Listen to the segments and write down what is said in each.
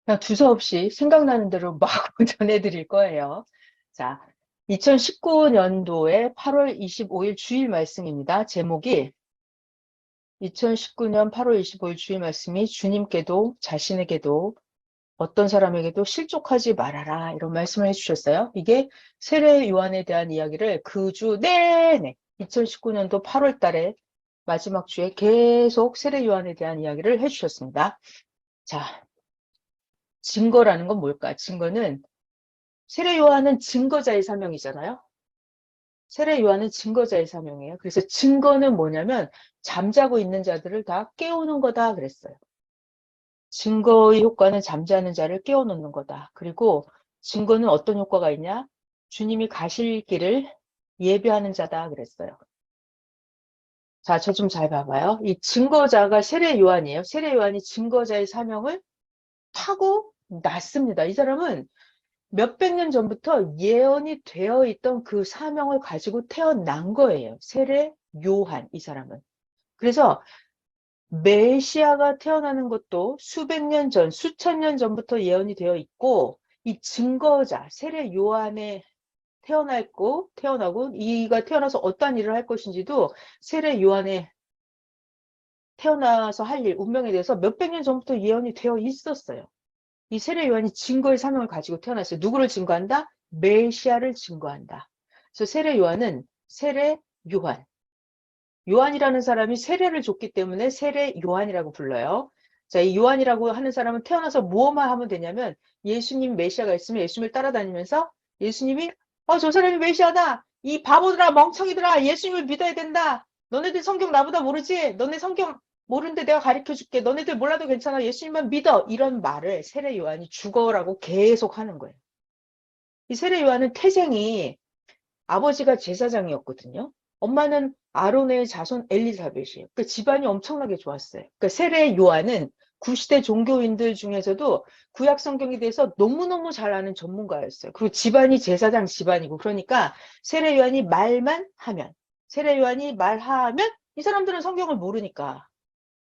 그냥 두서없이 생각나는 대로 막 전해드릴 거예요. 자, 2019년도에 8월 25일 주일 말씀입니다. 제목이 2019년 8월 25일 주일 말씀이 주님께도 자신에게도 어떤 사람에게도 실족하지 말아라 이런 말씀을 해주셨어요. 이게 세례 요한에 대한 이야기를 그 주 내내 2019년도 8월 달에 마지막 주에 계속 세례 요한에 대한 이야기를 해주셨습니다. 자, 증거라는 건 뭘까? 증거는 세례 요한은 증거자의 사명이잖아요. 세례 요한은 증거자의 사명이에요. 그래서 증거는 뭐냐면 잠자고 있는 자들을 다 깨우는 거다 그랬어요. 증거의 효과는 잠자는 자를 깨워놓는 거다. 그리고 증거는 어떤 효과가 있냐? 주님이 가실 길을 예비하는 자다 그랬어요. 자, 저 좀 잘 봐봐요. 이 증거자가 세례 요한이에요. 세례 요한이 증거자의 사명을 타고 났습니다. 이 사람은 몇백 년 전부터 예언이 되어 있던 그 사명을 가지고 태어난 거예요. 세례 요한, 이 사람은. 그래서 메시아가 태어나는 것도 수백 년 전, 수천 년 전부터 예언이 되어 있고, 이 증거자, 세례 요한에 태어나고, 이가 태어나서 어떠한 일을 할 것인지도 세례 요한에 태어나서 할 일, 운명에 대해서 몇백 년 전부터 예언이 되어 있었어요. 이 세례 요한이 증거의 사명을 가지고 태어났어요. 누구를 증거한다? 메시아를 증거한다. 그래서 세례 요한은 세례 요한. 요한이라는 사람이 세례를 줬기 때문에 세례 요한이라고 불러요. 자, 이 요한이라고 하는 사람은 태어나서 뭐만 하면 되냐면 예수님 메시아가 있으면 예수님을 따라다니면서 예수님이 저 사람이 메시아다. 이 바보들아 멍청이들아 예수님을 믿어야 된다. 너네들 성경 나보다 모르지? 너네 성경 모르는데 내가 가르쳐 줄게. 너네들 몰라도 괜찮아. 예수님만 믿어. 이런 말을 세례 요한이 죽어라고 계속 하는 거예요. 이 세례 요한은 태생이 아버지가 제사장이었거든요. 엄마는 아론의 자손 엘리사벳이에요. 그러니까 집안이 엄청나게 좋았어요. 그러니까 세례 요한은 구시대 종교인들 중에서도 구약 성경에 대해서 너무너무 잘 아는 전문가였어요. 그리고 집안이 제사장 집안이고 그러니까 세례 요한이 말만 하면 세례 요한이 말하면 이 사람들은 성경을 모르니까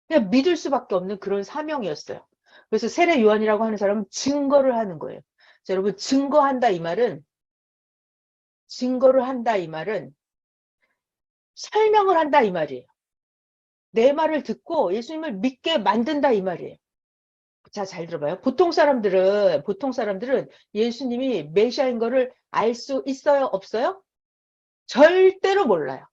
그냥 믿을 수밖에 없는 그런 사명이었어요. 그래서 세례 요한이라고 하는 사람은 증거를 하는 거예요. 자, 여러분 증거한다 이 말은 증거를 한다 이 말은 설명을 한다 이 말이에요. 내 말을 듣고 예수님을 믿게 만든다 이 말이에요. 자, 잘 들어봐요. 보통 사람들은 예수님이 메시아인 거를 알 수 있어요, 없어요? 절대로 몰라요.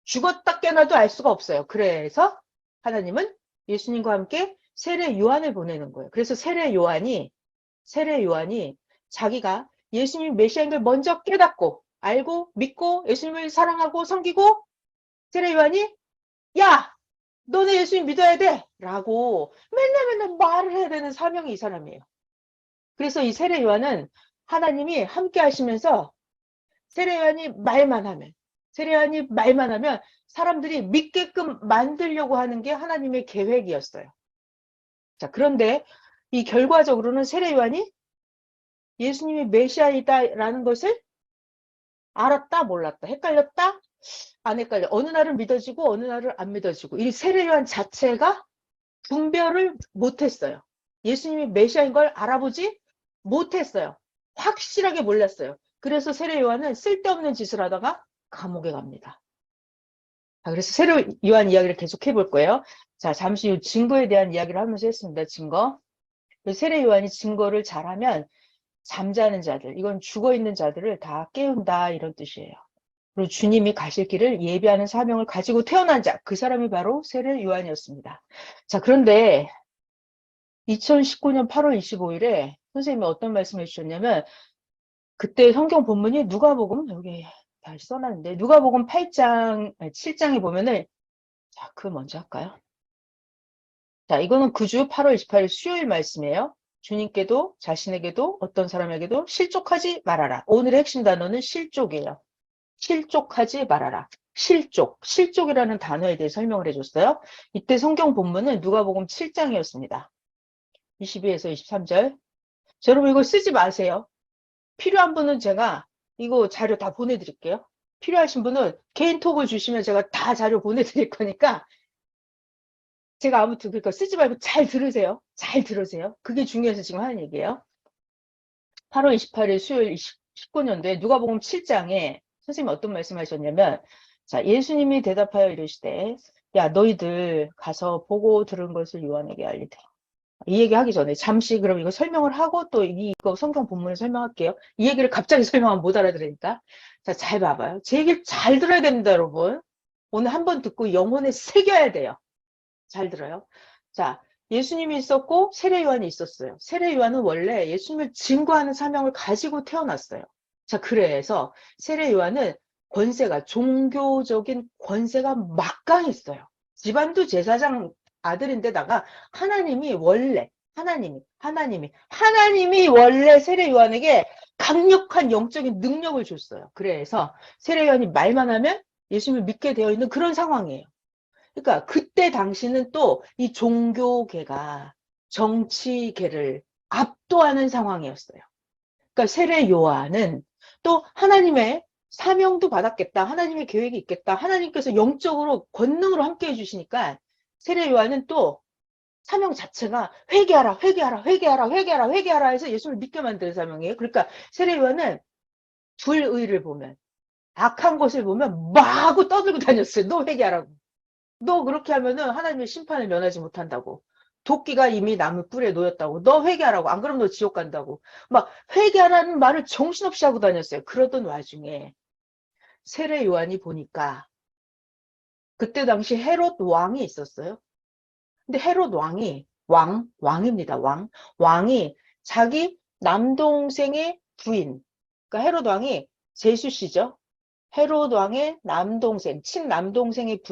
죽었다 깨어나도 알 수가 없어요. 그래서 하나님은 예수님과 함께 세례 요한을 보내는 거예요. 그래서 세례 요한이 자기가 예수님 메시아인 걸 먼저 깨닫고 알고 믿고 예수님을 사랑하고 섬기고 세례 요한이 야! 너네 예수님 믿어야 돼! 라고 맨날 말을 해야 되는 사명이 이 사람이에요. 그래서 이 세례 요한은 하나님이 함께 하시면서 세례 요한이 말만 하면 사람들이 믿게끔 만들려고 하는 게 하나님의 계획이었어요. 자, 그런데 이 결과적으로는 세례 요한이 예수님이 메시아이다라는 것을 알았다, 몰랐다, 헷갈렸다, 안 헷갈려. 어느 날은 믿어지고 어느 날은 안 믿어지고. 이 세례 요한 자체가 분별을 못했어요. 예수님이 메시아인 걸 알아보지 못했어요. 확실하게 몰랐어요. 그래서 세례 요한은 쓸데없는 짓을 하다가 감옥에 갑니다. 자, 그래서 세례 요한 이야기를 계속 해볼 거예요. 자, 잠시 후 증거에 대한 이야기를 하면서 했습니다. 증거. 세례 요한이 증거를 잘하면 잠자는 자들, 이건 죽어있는 자들을 다 깨운다 이런 뜻이에요. 그리고 주님이 가실 길을 예비하는 사명을 가지고 태어난 자, 그 사람이 바로 세례 요한이었습니다. 자, 그런데 2019년 8월 25일에 선생님이 어떤 말씀을 해주셨냐면 그때 성경 본문이 누가복음 여기 다시 써놨는데 누가복음 8장, 7장에 보면은 자, 그거 먼저 할까요? 자, 이거는 그 주 8월 28일 수요일 말씀이에요. 주님께도 자신에게도 어떤 사람에게도 실족하지 말아라. 오늘의 핵심 단어는 실족이에요. 실족하지 말아라. 실족이라는 단어에 대해 설명을 해줬어요. 이때 성경 본문은 누가복음 7장이었습니다. 22에서 23절. 자, 여러분 이거 쓰지 마세요. 필요한 분은 제가 이거 자료 다 보내드릴게요. 필요하신 분은 개인톡을 주시면 제가 다 자료 보내드릴 거니까 제가 아무튼 그러니까 쓰지 말고 잘 들으세요. 잘 들으세요. 그게 중요해서 지금 하는 얘기예요. 8월 28일 수요일 19년도에 누가복음 7장에 선생님이 어떤 말씀하셨냐면, 자, 예수님이 대답하여 이르시되, 야, 너희들 가서 보고 들은 것을 요한에게 알리되. 이 얘기 하기 전에 잠시 그럼 이거 설명을 하고 또 이거 성경 본문을 설명할게요. 이 얘기를 갑자기 설명하면 못 알아들으니까. 자, 잘 봐봐요. 제 얘기를 잘 들어야 됩니다, 여러분. 오늘 한번 듣고 영혼에 새겨야 돼요. 잘 들어요. 자, 예수님이 있었고 세례 요한이 있었어요. 세례 요한은 원래 예수님을 증거하는 사명을 가지고 태어났어요. 자, 그래서 세례 요한은 권세가, 종교적인 권세가 막강했어요. 집안도 제사장 아들인데다가 하나님이 원래 하나님이 원래 세례 요한에게 강력한 영적인 능력을 줬어요. 그래서 세례 요한이 말만 하면 예수님을 믿게 되어 있는 그런 상황이에요. 그러니까 그때 당시는 또 이 종교계가 정치계를 압도하는 상황이었어요. 그러니까 세례 요한은 또 하나님의 사명도 받았겠다. 하나님의 계획이 있겠다. 하나님께서 영적으로 권능으로 함께 해주시니까 세례 요한은 또 사명 자체가 회개하라, 회개하라, 회개하라, 회개하라, 회개하라 해서 예수를 믿게 만드는 사명이에요. 그러니까 세례 요한은 불의를 보면, 악한 것을 보면 마구 떠들고 다녔어요. 너 회개하라고. 너 그렇게 하면은 하나님의 심판을 면하지 못한다고. 도끼가 이미 나무 뿔에 놓였다고. 너 회개하라고. 안 그러면 너 지옥 간다고. 막 회개하라는 말을 정신없이 하고 다녔어요. 그러던 와중에 세례 요한이 보니까 그때 당시 헤롯 왕이 있었어요. 근데 헤롯 왕이 왕입니다. 왕이 자기 남동생의 부인, 그러니까 헤롯 왕이 제수 씨죠. 헤롯 왕의 남동생, 친남동생의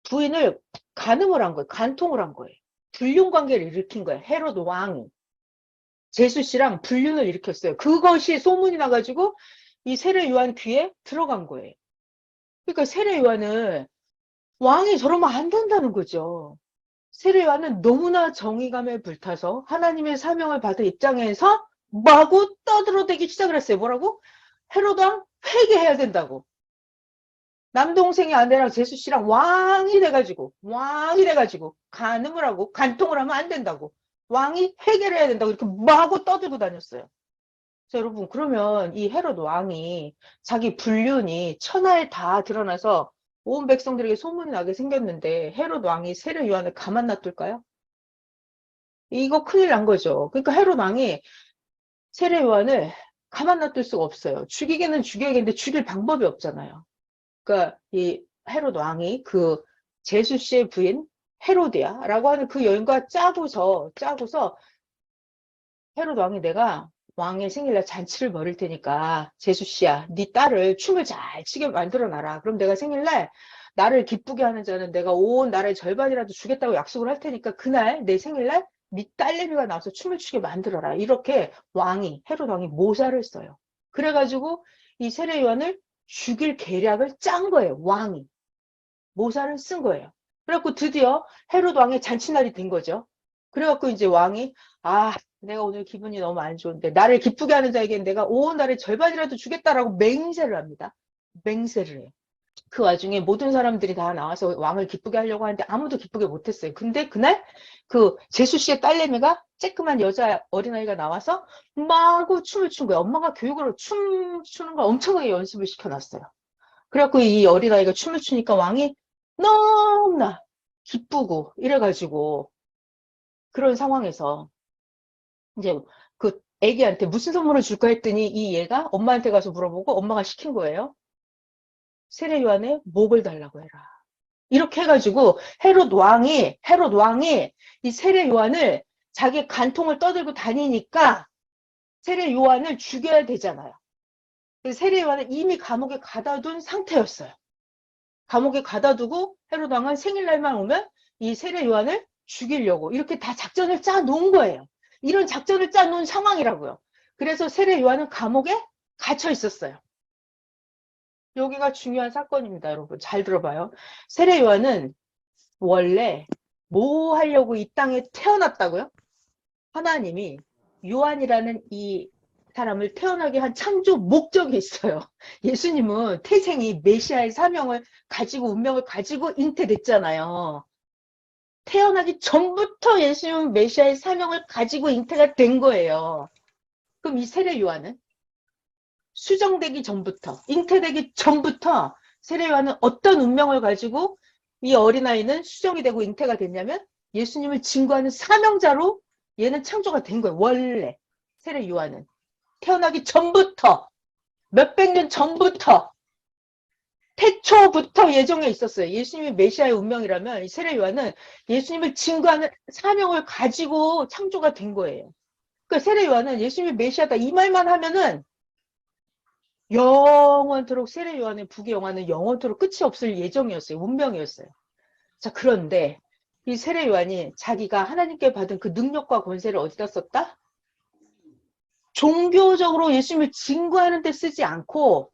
부인을 간음을 한 거예요. 간통을 한 거예요. 불륜 관계를 일으킨 거예요. 헤롯 왕이. 제수 씨랑 불륜을 일으켰어요. 그것이 소문이 나가지고 이 세례 요한 귀에 들어간 거예요. 그러니까 세례 요한은 왕이 저러면 안 된다는 거죠. 세례 요한은 너무나 정의감에 불타서 하나님의 사명을 받은 입장에서 마구 떠들어대기 시작을 했어요. 뭐라고? 헤롯 왕 회개해야 된다고. 남동생의 아내랑 제수 씨랑 왕이 돼가지고 간음을 하고 간통을 하면 안 된다고. 왕이 회개를 해야 된다고 이렇게 마구 떠들고 다녔어요. 자, 여러분, 그러면 이 헤롯 왕이 자기 불륜이 천하에 다 드러나서 온 백성들에게 소문이 나게 생겼는데 헤롯 왕이 세례 요한을 가만 놔둘까요? 이거 큰일 난 거죠. 그러니까 헤롯 왕이 세례 요한을 가만 놔둘 수가 없어요. 죽이기는 죽여야겠는데 죽일 방법이 없잖아요. 그러니까 이 헤롯 왕이 그 제수 씨의 부인 헤로디아라고 하는 그 여인과 짜고서 헤롯 왕이 내가 왕의 생일날 잔치를 벌일 테니까 제수 씨야, 네 딸을 춤을 잘 추게 만들어 놔라. 그럼 내가 생일날 나를 기쁘게 하는 자는 내가 온 나라의 절반이라도 주겠다고 약속을 할 테니까 그날 내 생일날 네 딸내미가 나와서 춤을 추게 만들어라. 이렇게 헤롯 왕이 모사를 써요. 그래가지고 이 세례 요한을 죽일 계략을 짠 거예요. 왕이. 모사를 쓴 거예요. 그래갖고 드디어 헤롯 왕의 잔치날이 된 거죠. 그래갖고 이제 왕이 내가 오늘 기분이 너무 안 좋은데 나를 기쁘게 하는 자에게 내가 온 나라의 절반이라도 주겠다라고 맹세를 합니다. 맹세를 해요. 그 와중에 모든 사람들이 다 나와서 왕을 기쁘게 하려고 하는데 아무도 기쁘게 못했어요. 근데 그날 그 제수 씨의 딸내미가 쬐끄만 여자 어린아이가 나와서 마구 춤을 춘 거예요. 엄마가 교육으로 춤 추는 걸 엄청나게 연습을 시켜놨어요. 그래갖고 이 어린아이가 춤을 추니까 왕이 너무나 기쁘고 이래가지고 그런 상황에서 이제 그 애기한테 무슨 선물을 줄까 했더니 이 얘가 엄마한테 가서 물어보고 엄마가 시킨 거예요. 세례 요한의 목을 달라고 해라. 이렇게 해가지고 헤롯 왕이 이 세례 요한을 자기 간통을 떠들고 다니니까 세례 요한을 죽여야 되잖아요. 세례 요한을 이미 감옥에 가둬둔 상태였어요. 감옥에 가둬두고 헤롯 왕은 생일날만 오면 이 세례 요한을 죽이려고 이렇게 다 작전을 짜 놓은 거예요. 이런 작전을 짜 놓은 상황이라고요. 그래서 세례 요한은 감옥에 갇혀 있었어요. 여기가 중요한 사건입니다, 여러분. 잘 들어봐요. 세례 요한은 원래 뭐 하려고 이 땅에 태어났다고요? 하나님이 요한이라는 이 사람을 태어나게 한 창조 목적이 있어요. 예수님은 태생이 메시아의 사명을 가지고 운명을 가지고 잉태됐잖아요. 태어나기 전부터 예수님은 메시아의 사명을 가지고 잉태가 된 거예요. 그럼 이 세례 요한은 수정되기 전부터, 잉태되기 전부터 세례 요한은 어떤 운명을 가지고 이 어린아이는 수정이 되고 잉태가 됐냐면 예수님을 증거하는 사명자로 얘는 창조가 된 거예요. 원래 세례 요한은 태어나기 전부터, 몇백 년 전부터, 태초부터 예정에 있었어요. 예수님이 메시아의 운명이라면 이 세례 요한은 예수님을 증거하는 사명을 가지고 창조가 된 거예요. 그러니까 세례 요한은 예수님이 메시아다 이 말만 하면은 영원토록 세례 요한의 부귀 영화는 영원토록 끝이 없을 예정이었어요. 운명이었어요. 자, 그런데 이 세례 요한이 자기가 하나님께 받은 그 능력과 권세를 어디다 썼다? 종교적으로 예수님을 증거하는 데 쓰지 않고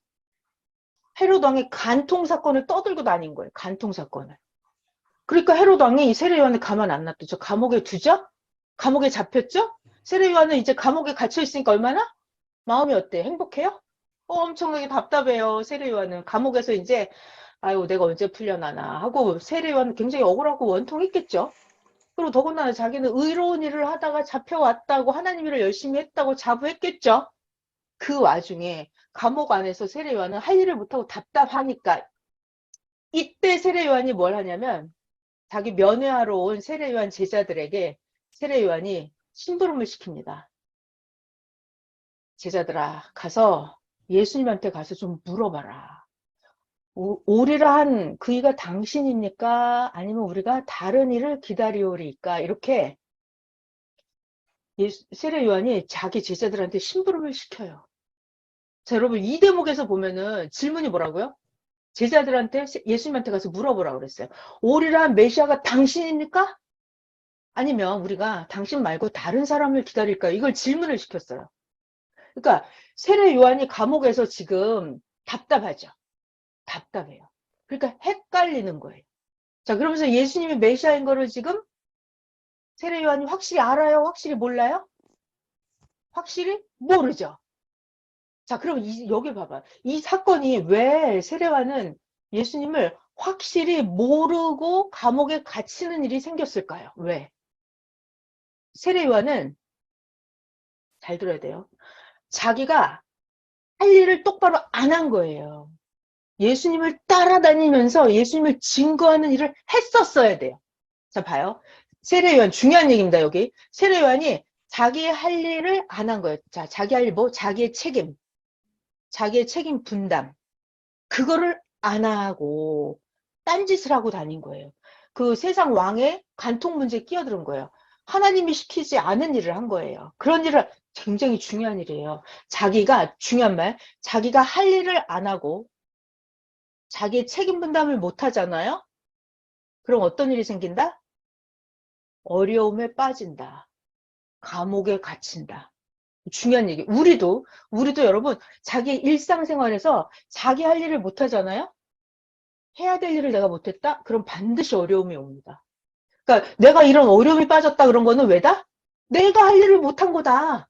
헤롯 왕의 간통 사건을 떠들고 다닌 거예요. 간통 사건을. 그러니까 헤롯 왕이 세례 요한을 가만 안 놔두죠. 감옥에 두죠? 감옥에 잡혔죠? 세례 요한은 이제 감옥에 갇혀 있으니까 얼마나? 마음이 어때? 행복해요? 엄청나게 답답해요. 세례 요한은 감옥에서 이제 아유 내가 언제 풀려나나 하고 세례 요한은 굉장히 억울하고 원통했겠죠. 그리고 더군다나 자기는 의로운 일을 하다가 잡혀왔다고 하나님 일을 열심히 했다고 자부했겠죠. 그 와중에 감옥 안에서 세례 요한은 할 일을 못하고 답답하니까 이때 세례 요한이 뭘 하냐면 자기 면회하러 온 세례 요한 제자들에게 세례 요한이 심부름을 시킵니다. 제자들아 가서 예수님한테 가서 좀 물어봐라. 오리라 한 그이가 당신입니까? 아니면 우리가 다른 일을 기다리오리까? 이렇게 세례 요한이 자기 제자들한테 심부름을 시켜요. 자, 여러분 이 대목에서 보면은 질문이 뭐라고요? 제자들한테 예수님한테 가서 물어보라고 그랬어요. 오리라 한 메시아가 당신입니까? 아니면 우리가 당신 말고 다른 사람을 기다릴까요? 이걸 질문을 시켰어요. 그러니까 세례 요한이 감옥에서 지금 답답하죠. 답답해요. 그러니까 헷갈리는 거예요. 자, 그러면서 예수님이 메시아인 거를 지금 세례 요한이 확실히 알아요? 확실히 몰라요? 확실히 모르죠. 자, 그럼 여기 봐봐. 이 사건이 왜 세례 요한은 예수님을 확실히 모르고 감옥에 갇히는 일이 생겼을까요? 왜? 세례 요한은 잘 들어야 돼요. 자기가 할 일을 똑바로 안 한 거예요. 예수님을 따라다니면서 예수님을 증거하는 일을 했었어야 돼요. 자, 봐요. 세례 요한 중요한 얘기입니다. 여기 세례 요한이 자기 할 일을 안 한 거예요. 자, 자기 할 일 뭐? 자기의 책임 분담. 그거를 안 하고 딴짓을 하고 다닌 거예요. 그 세상 왕의 간통 문제에 끼어드는 거예요. 하나님이 시키지 않은 일을 한 거예요. 그런 일을 굉장히 중요한 일이에요. 자기가 중요한 말, 자기가 할 일을 안 하고 자기의 책임 분담을 못 하잖아요. 그럼 어떤 일이 생긴다? 어려움에 빠진다. 감옥에 갇힌다. 중요한 얘기. 우리도 여러분 자기 일상생활에서 자기 할 일을 못 하잖아요. 해야 될 일을 내가 못했다? 그럼 반드시 어려움이 옵니다. 그러니까 내가 이런 어려움이 빠졌다 그런 거는 왜다? 내가 할 일을 못한 거다.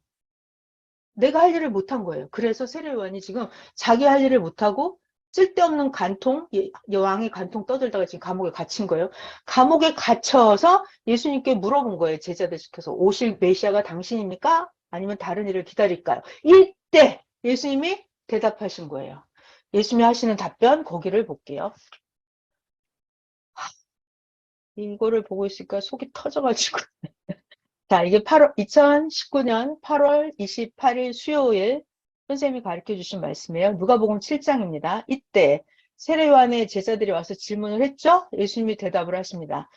내가 할 일을 못한 거예요. 그래서 세례요한이 지금 자기 할 일을 못하고 쓸데없는 간통, 왕의 간통 떠들다가 지금 감옥에 갇힌 거예요. 감옥에 갇혀서 예수님께 물어본 거예요. 제자들 시켜서 오실 메시아가 당신입니까? 아니면 다른 일을 기다릴까요? 이때 예수님이 대답하신 거예요. 예수님이 하시는 답변 거기를 볼게요. 이거를 보고 있으니까 속이 터져가지고. 자, 이게 2019년 8월 28일 수요일 선생님이 가르쳐 주신 말씀이에요. 누가복음 7장입니다. 이때 세례요한의 제자들이 와서 질문을 했죠? 예수님이 대답을 하십니다.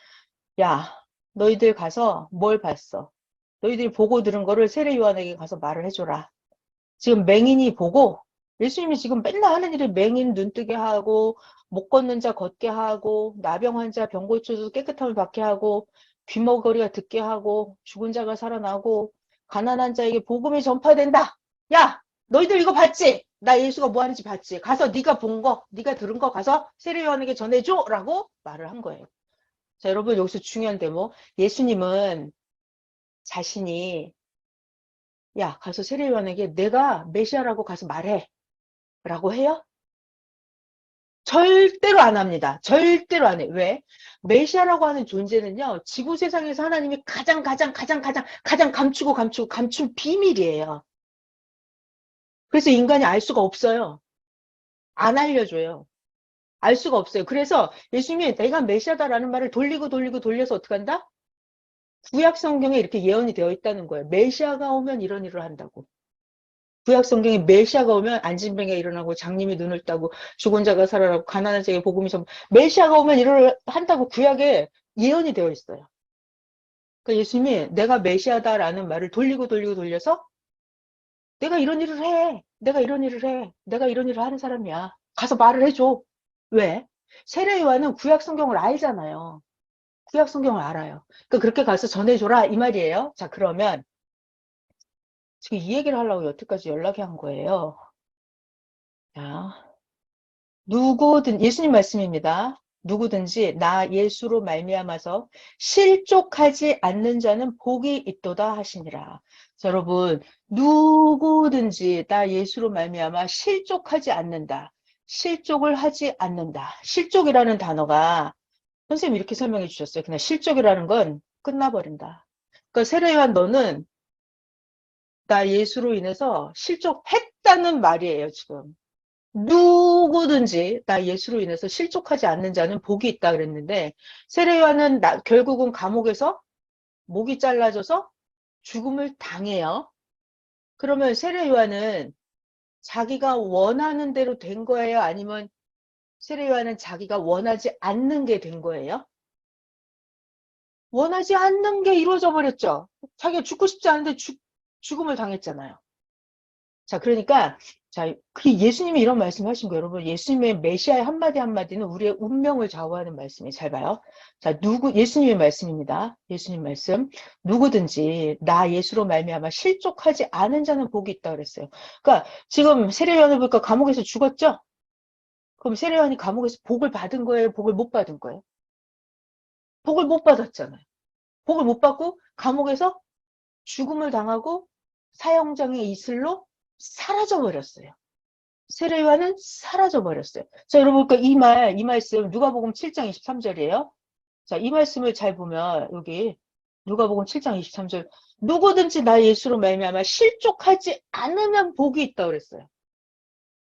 야, 너희들 가서 뭘 봤어? 너희들이 보고 들은 거를 세례요한에게 가서 말을 해줘라. 지금 맹인이 보고 예수님이 지금 맨날 하는 일이 맹인 눈뜨게 하고 못 걷는 자 걷게 하고 나병 환자 병 고쳐서 깨끗함을 받게 하고 귀머거리가 듣게 하고 죽은 자가 살아나고 가난한 자에게 복음이 전파된다. 야 너희들 이거 봤지? 나 예수가 뭐 하는지 봤지? 가서 네가 본 거, 네가 들은 거 가서 세례요한에게 전해줘 라고 말을 한 거예요. 자 여러분 여기서 중요한 대목 예수님은 자신이 야 가서 세례요한에게 내가 메시아라고 가서 말해 라고 해요? 절대로 안 합니다. 절대로 안 해. 왜? 메시아라고 하는 존재는요, 지구 세상에서 하나님이 가장 감춘 비밀이에요. 그래서 인간이 알 수가 없어요. 안 알려줘요. 알 수가 없어요. 그래서 예수님이 내가 메시아다라는 말을 돌려서 어떻게 한다? 구약 성경에 이렇게 예언이 되어 있다는 거예요. 메시아가 오면 이런 일을 한다고. 구약 성경에 메시아가 오면 안진병이 일어나고 장님이 눈을 따고 죽은 자가 살아나고 가난한 자에게 복음이 전 메시아가 오면 이를 한다고 구약에 예언이 되어 있어요. 그러니까 예수님이 내가 메시아다라는 말을 돌려서 내가 이런 일을 해. 내가 이런 일을 해. 내가 이런 일을 하는 사람이야. 가서 말을 해줘. 왜? 세례 요한은 구약 성경을 알잖아요. 구약 성경을 알아요. 그러니까 그렇게 가서 전해줘라 이 말이에요. 자, 그러면 지금 이 얘기를 하려고 여태까지 연락이 한 거예요. 자, 예수님 말씀입니다. 누구든지 나 예수로 말미암아서 실족하지 않는 자는 복이 있도다 하시니라. 자, 여러분, 누구든지 나 예수로 말미암아 실족하지 않는다. 실족을 하지 않는다. 실족이라는 단어가 선생님이 이렇게 설명해 주셨어요. 그냥 실족이라는 건 끝나버린다. 그러니까 세례요한 너는 나 예수로 인해서 실족했다는 말이에요, 지금. 누구든지 나 예수로 인해서 실족하지 않는 자는 복이 있다 그랬는데 세례요한은 결국은 감옥에서 목이 잘라져서 죽음을 당해요. 그러면 세례요한은 자기가 원하는 대로 된 거예요? 아니면 세례요한은 자기가 원하지 않는 게 된 거예요? 원하지 않는 게 이루어져 버렸죠. 자기가 죽고 싶지 않은데 죽음을 당했잖아요. 자, 그러니까, 자, 그 예수님이 이런 말씀을 하신 거예요. 여러분, 예수님의 메시아의 한마디 한마디는 우리의 운명을 좌우하는 말씀이에요. 잘 봐요. 자, 예수님의 말씀입니다. 예수님 말씀. 누구든지 나 예수로 말미암아 실족하지 않은 자는 복이 있다 그랬어요. 그러니까 지금 세례요한을 보니까 감옥에서 죽었죠? 그럼 세례요한이 감옥에서 복을 받은 거예요? 복을 못 받은 거예요? 복을 못 받았잖아요. 복을 못 받고 감옥에서 죽음을 당하고 사형장의 이슬로 사라져 버렸어요. 세례요한은 사라져 버렸어요. 자, 여러분, 그러니까 이 말씀 누가복음 7장 23절이에요. 자, 이 말씀을 잘 보면 여기 누가복음 7장 23절 누구든지 나 예수로 말미암아 실족하지 않으면 복이 있다 그랬어요.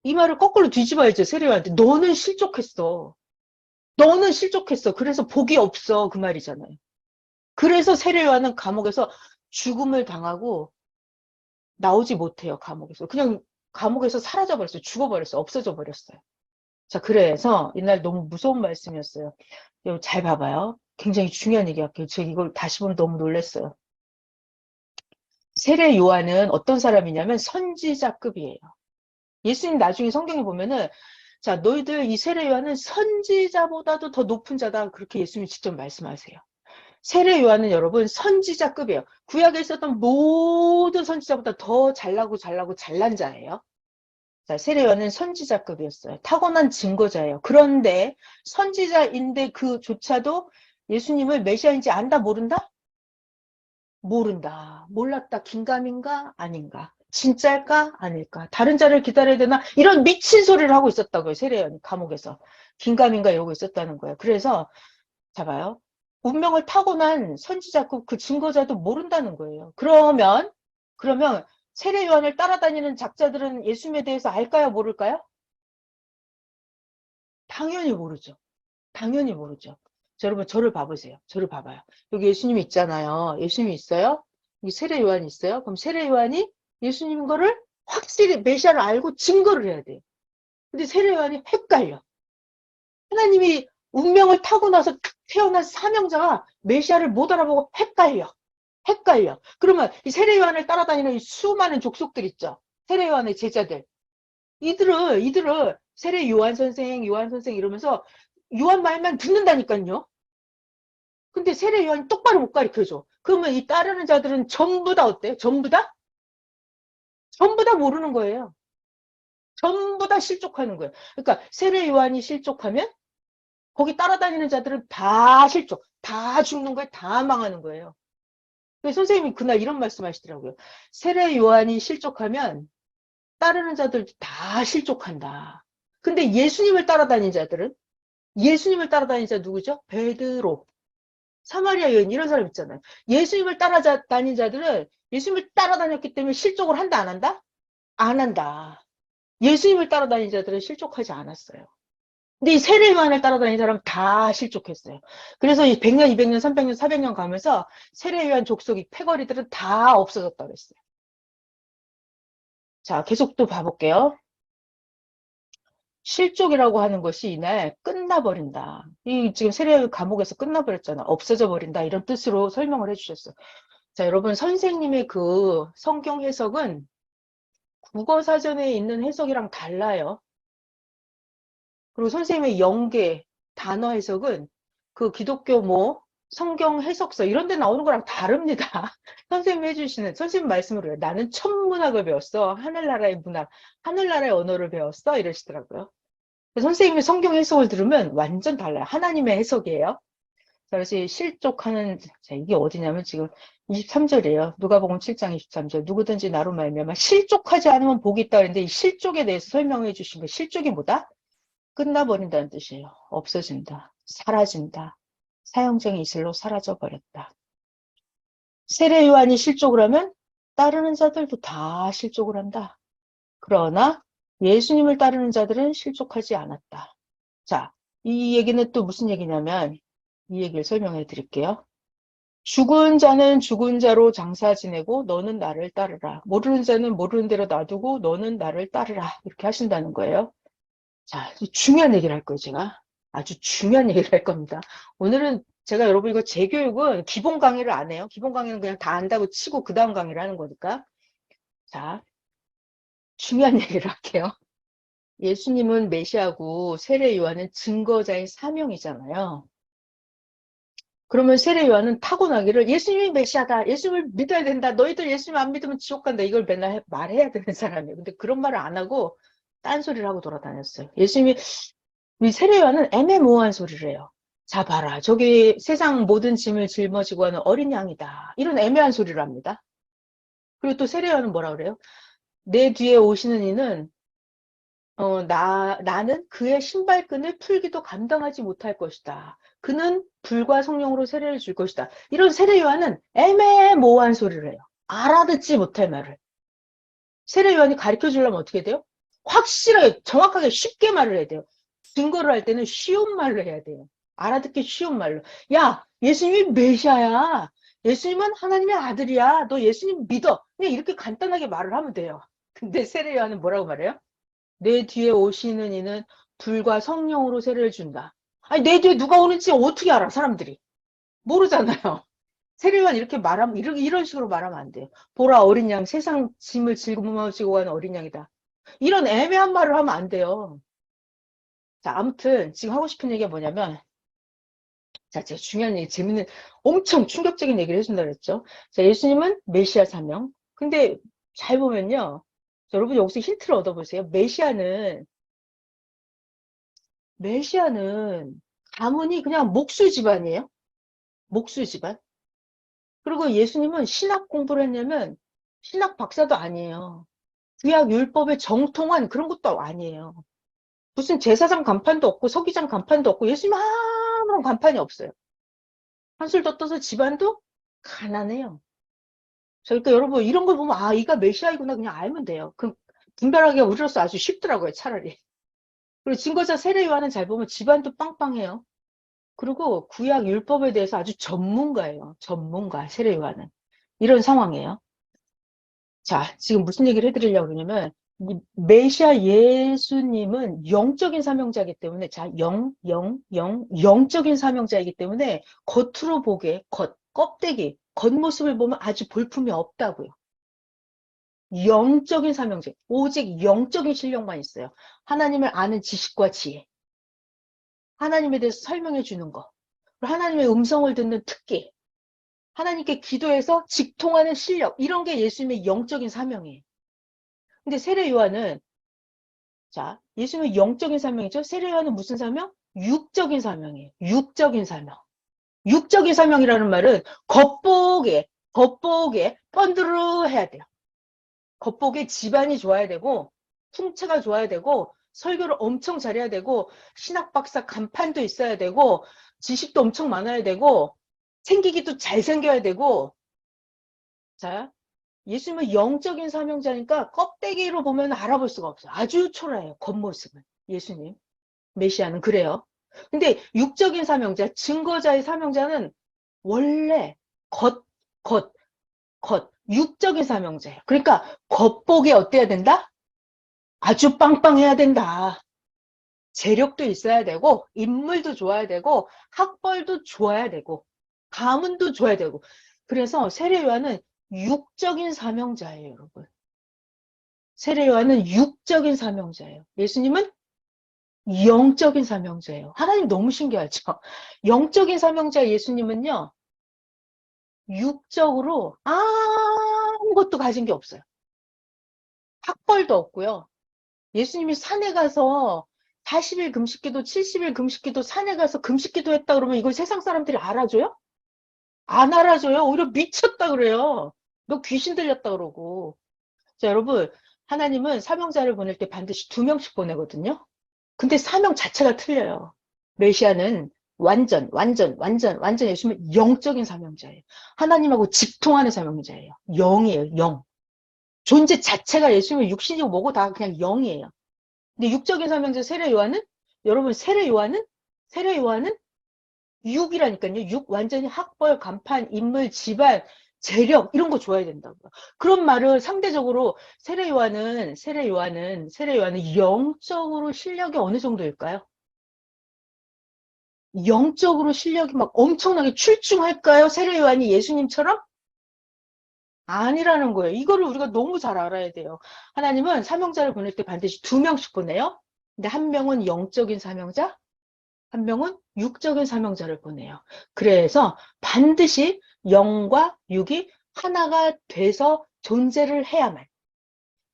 이 말을 거꾸로 뒤집어야죠. 세례요한한테 너는 실족했어. 너는 실족했어. 그래서 복이 없어. 그 말이잖아요. 그래서 세례요한은 감옥에서 죽음을 당하고 나오지 못해요. 감옥에서. 그냥 감옥에서 사라져 버렸어요. 죽어버렸어요. 없어져 버렸어요. 자, 그래서 이날 너무 무서운 말씀이었어요. 여러분 잘 봐봐요. 굉장히 중요한 얘기 할게요. 제가 이걸 다시 보면 너무 놀랐어요. 세례 요한은 어떤 사람이냐면 선지자급이에요. 예수님 나중에 성경에 보면은 자, 너희들 이 세례 요한은 선지자보다도 더 높은 자다. 그렇게 예수님이 직접 말씀하세요. 세례 요한은 여러분 선지자급이에요. 구약에 있었던 모든 선지자보다 더 잘난 자예요. 자, 세례 요한은 선지자급이었어요. 타고난 증거자예요. 그런데 선지자인데 그조차도 예수님을 메시아인지 안다 모른다? 모른다. 몰랐다. 긴가민가 아닌가. 진짜일까 아닐까. 다른 자를 기다려야 되나? 이런 미친 소리를 하고 있었다고요. 세례 요한이 감옥에서. 긴가민가 이러고 있었다는 거예요. 그래서 잡아요. 운명을 타고난 선지자급 그 증거자도 모른다는 거예요. 그러면 세례 요한을 따라다니는 작자들은 예수님에 대해서 알까요? 모를까요? 당연히 모르죠. 당연히 모르죠. 자, 여러분 저를 봐보세요. 저를 봐봐요. 여기 예수님이 있잖아요. 예수님이 있어요. 여기 세례 요한이 있어요. 그럼 세례 요한이 예수님 거를 확실히 메시아를 알고 증거를 해야 돼요. 근데 세례 요한이 헷갈려. 하나님이 운명을 타고 나서 태어난 사명자가 메시아를 못 알아보고 헷갈려. 그러면 이 세례 요한을 따라다니는 이 수많은 족속들 있죠. 세례 요한의 제자들. 이들을 세례 요한 선생 이러면서 요한 말만 듣는다니까요. 근데 세례 요한이 똑바로 못 가르쳐줘. 그러면 이 따르는 자들은 전부 다 어때요? 전부 다? 전부 다 모르는 거예요. 전부 다 실족하는 거예요. 그러니까 세례 요한이 실족하면 거기 따라다니는 자들은 다 실족, 다 죽는 거예요. 다 망하는 거예요. 선생님이 그날 이런 말씀 하시더라고요. 세례 요한이 실족하면 따르는 자들 다 실족한다. 근데 예수님을 따라다닌 자들은 예수님을 따라다닌 자 누구죠? 베드로, 사마리아 여인 이런 사람 있잖아요. 예수님을 따라다닌 자들은 예수님을 따라다녔기 때문에 실족을 한다 안 한다? 안 한다. 예수님을 따라다닌 자들은 실족하지 않았어요. 근데 이 세례요한을 따라다닌 사람 다 실족했어요. 그래서 이 100년, 200년, 300년, 400년 가면서 세례요한 족속이 패거리들은 다 없어졌다 그랬어요. 자, 계속 또 봐볼게요. 실족이라고 하는 것이 이날 끝나버린다. 이 지금 세례 감옥에서 끝나버렸잖아. 없어져 버린다. 이런 뜻으로 설명을 해주셨어요. 자, 여러분 선생님의 그 성경 해석은 국어사전에 있는 해석이랑 달라요. 그리고 선생님의 영계 단어 해석은 그 기독교 뭐 성경 해석서 이런 데 나오는 거랑 다릅니다. 선생님이 해주시는 선생님 말씀으로요. 나는 천문학을 배웠어. 하늘나라의 문학, 하늘나라의 언어를 배웠어. 이러시더라고요. 선생님의 성경 해석을 들으면 완전 달라요. 하나님의 해석이에요. 그래서 실족하는, 자, 이게 어디냐면 지금 23절이에요. 누가복음 7장 23절. 누구든지 나로 말미암아 실족하지 않으면 복이 있다 그랬는데 이 실족에 대해서 설명해 주신 거. 실족이 뭐다? 끝나버린다는 뜻이에요. 없어진다. 사라진다. 사형정의 이슬로 사라져버렸다. 세례 요한이 실족을 하면 따르는 자들도 다 실족을 한다. 그러나 예수님을 따르는 자들은 실족하지 않았다. 자, 이 얘기는 또 무슨 얘기냐면 이 얘기를 설명해 드릴게요. 죽은 자는 죽은 자로 장사 지내고 너는 나를 따르라. 모르는 자는 모르는 대로 놔두고 너는 나를 따르라. 이렇게 하신다는 거예요. 자, 중요한 얘기를 할 거예요, 제가. 아주 중요한 얘기를 할 겁니다. 오늘은 제가 여러분 이거 재교육은 기본 강의를 안 해요. 기본 강의는 그냥 다 안다고 치고 그 다음 강의를 하는 거니까. 자, 중요한 얘기를 할게요. 예수님은 메시아고 세례 요한은 증거자의 사명이잖아요. 그러면 세례 요한은 타고나기를 예수님이 메시아다. 예수님을 믿어야 된다. 너희들 예수님 안 믿으면 지옥 간다. 이걸 맨날 말해야 되는 사람이에요. 근데 그런 말을 안 하고 딴소리를 하고 돌아다녔어요. 예수님이 이 세례 요한은 애매모호한 소리를 해요. 자 봐라. 저기 세상 모든 짐을 짊어지고 하는 어린 양이다. 이런 애매한 소리를 합니다. 그리고 또 세례 요한은 뭐라 그래요? 내 뒤에 오시는 이는 나는 그의 신발끈을 풀기도 감당하지 못할 것이다. 그는 불과 성령으로 세례를 줄 것이다. 이런 세례 요한은 애매모호한 소리를 해요. 알아듣지 못할 말을. 세례 요한이 가르쳐 주려면 어떻게 돼요? 확실하게, 정확하게 쉽게 말을 해야 돼요. 증거를 할 때는 쉬운 말로 해야 돼요. 알아듣기 쉬운 말로. 야, 예수님이 메시아야. 예수님은 하나님의 아들이야. 너 예수님 믿어. 그냥 이렇게 간단하게 말을 하면 돼요. 근데 세례 요한은 뭐라고 말해요? 내 뒤에 오시는 이는 불과 성령으로 세례를 준다. 아니, 내 뒤에 누가 오는지 어떻게 알아, 사람들이. 모르잖아요. 세례요한 이렇게 말하면, 이런 식으로 말하면 안 돼요. 보라, 어린 양, 세상 짐을 짊어지고 가는 어린 양이다. 이런 애매한 말을 하면 안 돼요. 자, 아무튼, 지금 하고 싶은 얘기가 뭐냐면, 자, 제가 중요한 얘기, 재밌는, 엄청 충격적인 얘기를 해준다 그랬죠. 자, 예수님은 메시아 사명. 근데 잘 보면요. 자, 여러분 여기서 힌트를 얻어보세요. 메시아는 가문이 그냥 목수 집안이에요. 목수 집안. 그리고 예수님은 신학 공부를 했냐면 신학 박사도 아니에요. 구약 율법의 정통한 그런 것도 아니에요. 무슨 제사장 간판도 없고 서기장 간판도 없고 예수님 아무런 간판이 없어요. 한술 더 떠서 집안도 가난해요. 그러니까 여러분 이런 걸 보면 아 이가 메시아이구나 그냥 알면 돼요. 그럼 분별하기가 우리로서 아주 쉽더라고요. 차라리. 그리고 증거자 세례 요한은 잘 보면 집안도 빵빵해요. 그리고 구약 율법에 대해서 아주 전문가예요. 전문가, 세례 요한은. 이런 상황이에요. 자, 지금 무슨 얘기를 해드리려고 그러냐면, 메시아 예수님은 영적인 사명자이기 때문에, 자, 영적인 사명자이기 때문에, 겉으로 보기에, 껍데기, 겉모습을 보면 아주 볼품이 없다고요. 영적인 사명자, 오직 영적인 실력만 있어요. 하나님을 아는 지식과 지혜, 하나님에 대해서 설명해 주는 거, 하나님의 음성을 듣는 특기, 하나님께 기도해서 직통하는 실력, 이런 게 예수님의 영적인 사명이에요. 근데 세례 요한은, 자, 예수님의 영적인 사명이죠. 세례 요한은 무슨 사명? 육적인 사명이에요. 육적인 사명. 육적인 사명이라는 말은 겉보게 뻔드르 해야 돼요. 겉보게 집안이 좋아야 되고, 풍채가 좋아야 되고, 설교를 엄청 잘해야 되고, 신학 박사 간판도 있어야 되고, 지식도 엄청 많아야 되고, 생기기도 잘생겨야 되고, 자, 예수님은 영적인 사명자니까 껍데기로 보면 알아볼 수가 없어요. 아주 초라해요. 겉모습은. 예수님. 메시아는 그래요. 근데 육적인 사명자, 증거자의 사명자는 원래 겉, 겉, 육적인 사명자예요. 그러니까 겉보기 어때야 된다? 아주 빵빵해야 된다. 재력도 있어야 되고, 인물도 좋아야 되고, 학벌도 좋아야 되고, 가문도 좋아야 되고. 그래서 세례요한은 육적인 사명자예요, 여러분. 세례요한은 육적인 사명자예요. 예수님은 영적인 사명자예요. 하나님 너무 신기하죠? 영적인 사명자 예수님은요, 육적으로 아무것도 가진 게 없어요. 학벌도 없고요. 예수님이 산에 가서 40일 금식기도, 70일 금식기도 산에 가서 금식기도 했다 그러면 이걸 세상 사람들이 알아줘요? 안 알아줘요. 오히려 미쳤다 그래요. 너 귀신 들렸다 그러고. 자, 여러분, 하나님은 사명자를 보낼 때 반드시 2명씩 보내거든요. 근데 사명 자체가 틀려요. 메시아는 완전 예수님은 영적인 사명자예요. 하나님하고 직통하는 사명자예요. 영이에요, 영. 존재 자체가 예수님은 육신이고 뭐고 다 그냥 영이에요. 근데 육적인 사명자 세례 요한은 여러분 세례 요한은 육이라니까요. 육 완전히 학벌, 간판, 인물, 집안, 재력 이런 거 줘야 된다고요. 그런 말을 상대적으로 세례 요한은 영적으로 실력이 어느 정도일까요? 영적으로 실력이 막 엄청나게 출중할까요? 세례 요한이 예수님처럼? 아니라는 거예요. 이거를 우리가 너무 잘 알아야 돼요. 하나님은 사명자를 보낼 때 반드시 2명씩 보내요. 근데 한 명은 영적인 사명자, 한 명은 육적인 사명자를 보내요. 그래서 반드시 영과 육이 하나가 돼서 존재를 해야만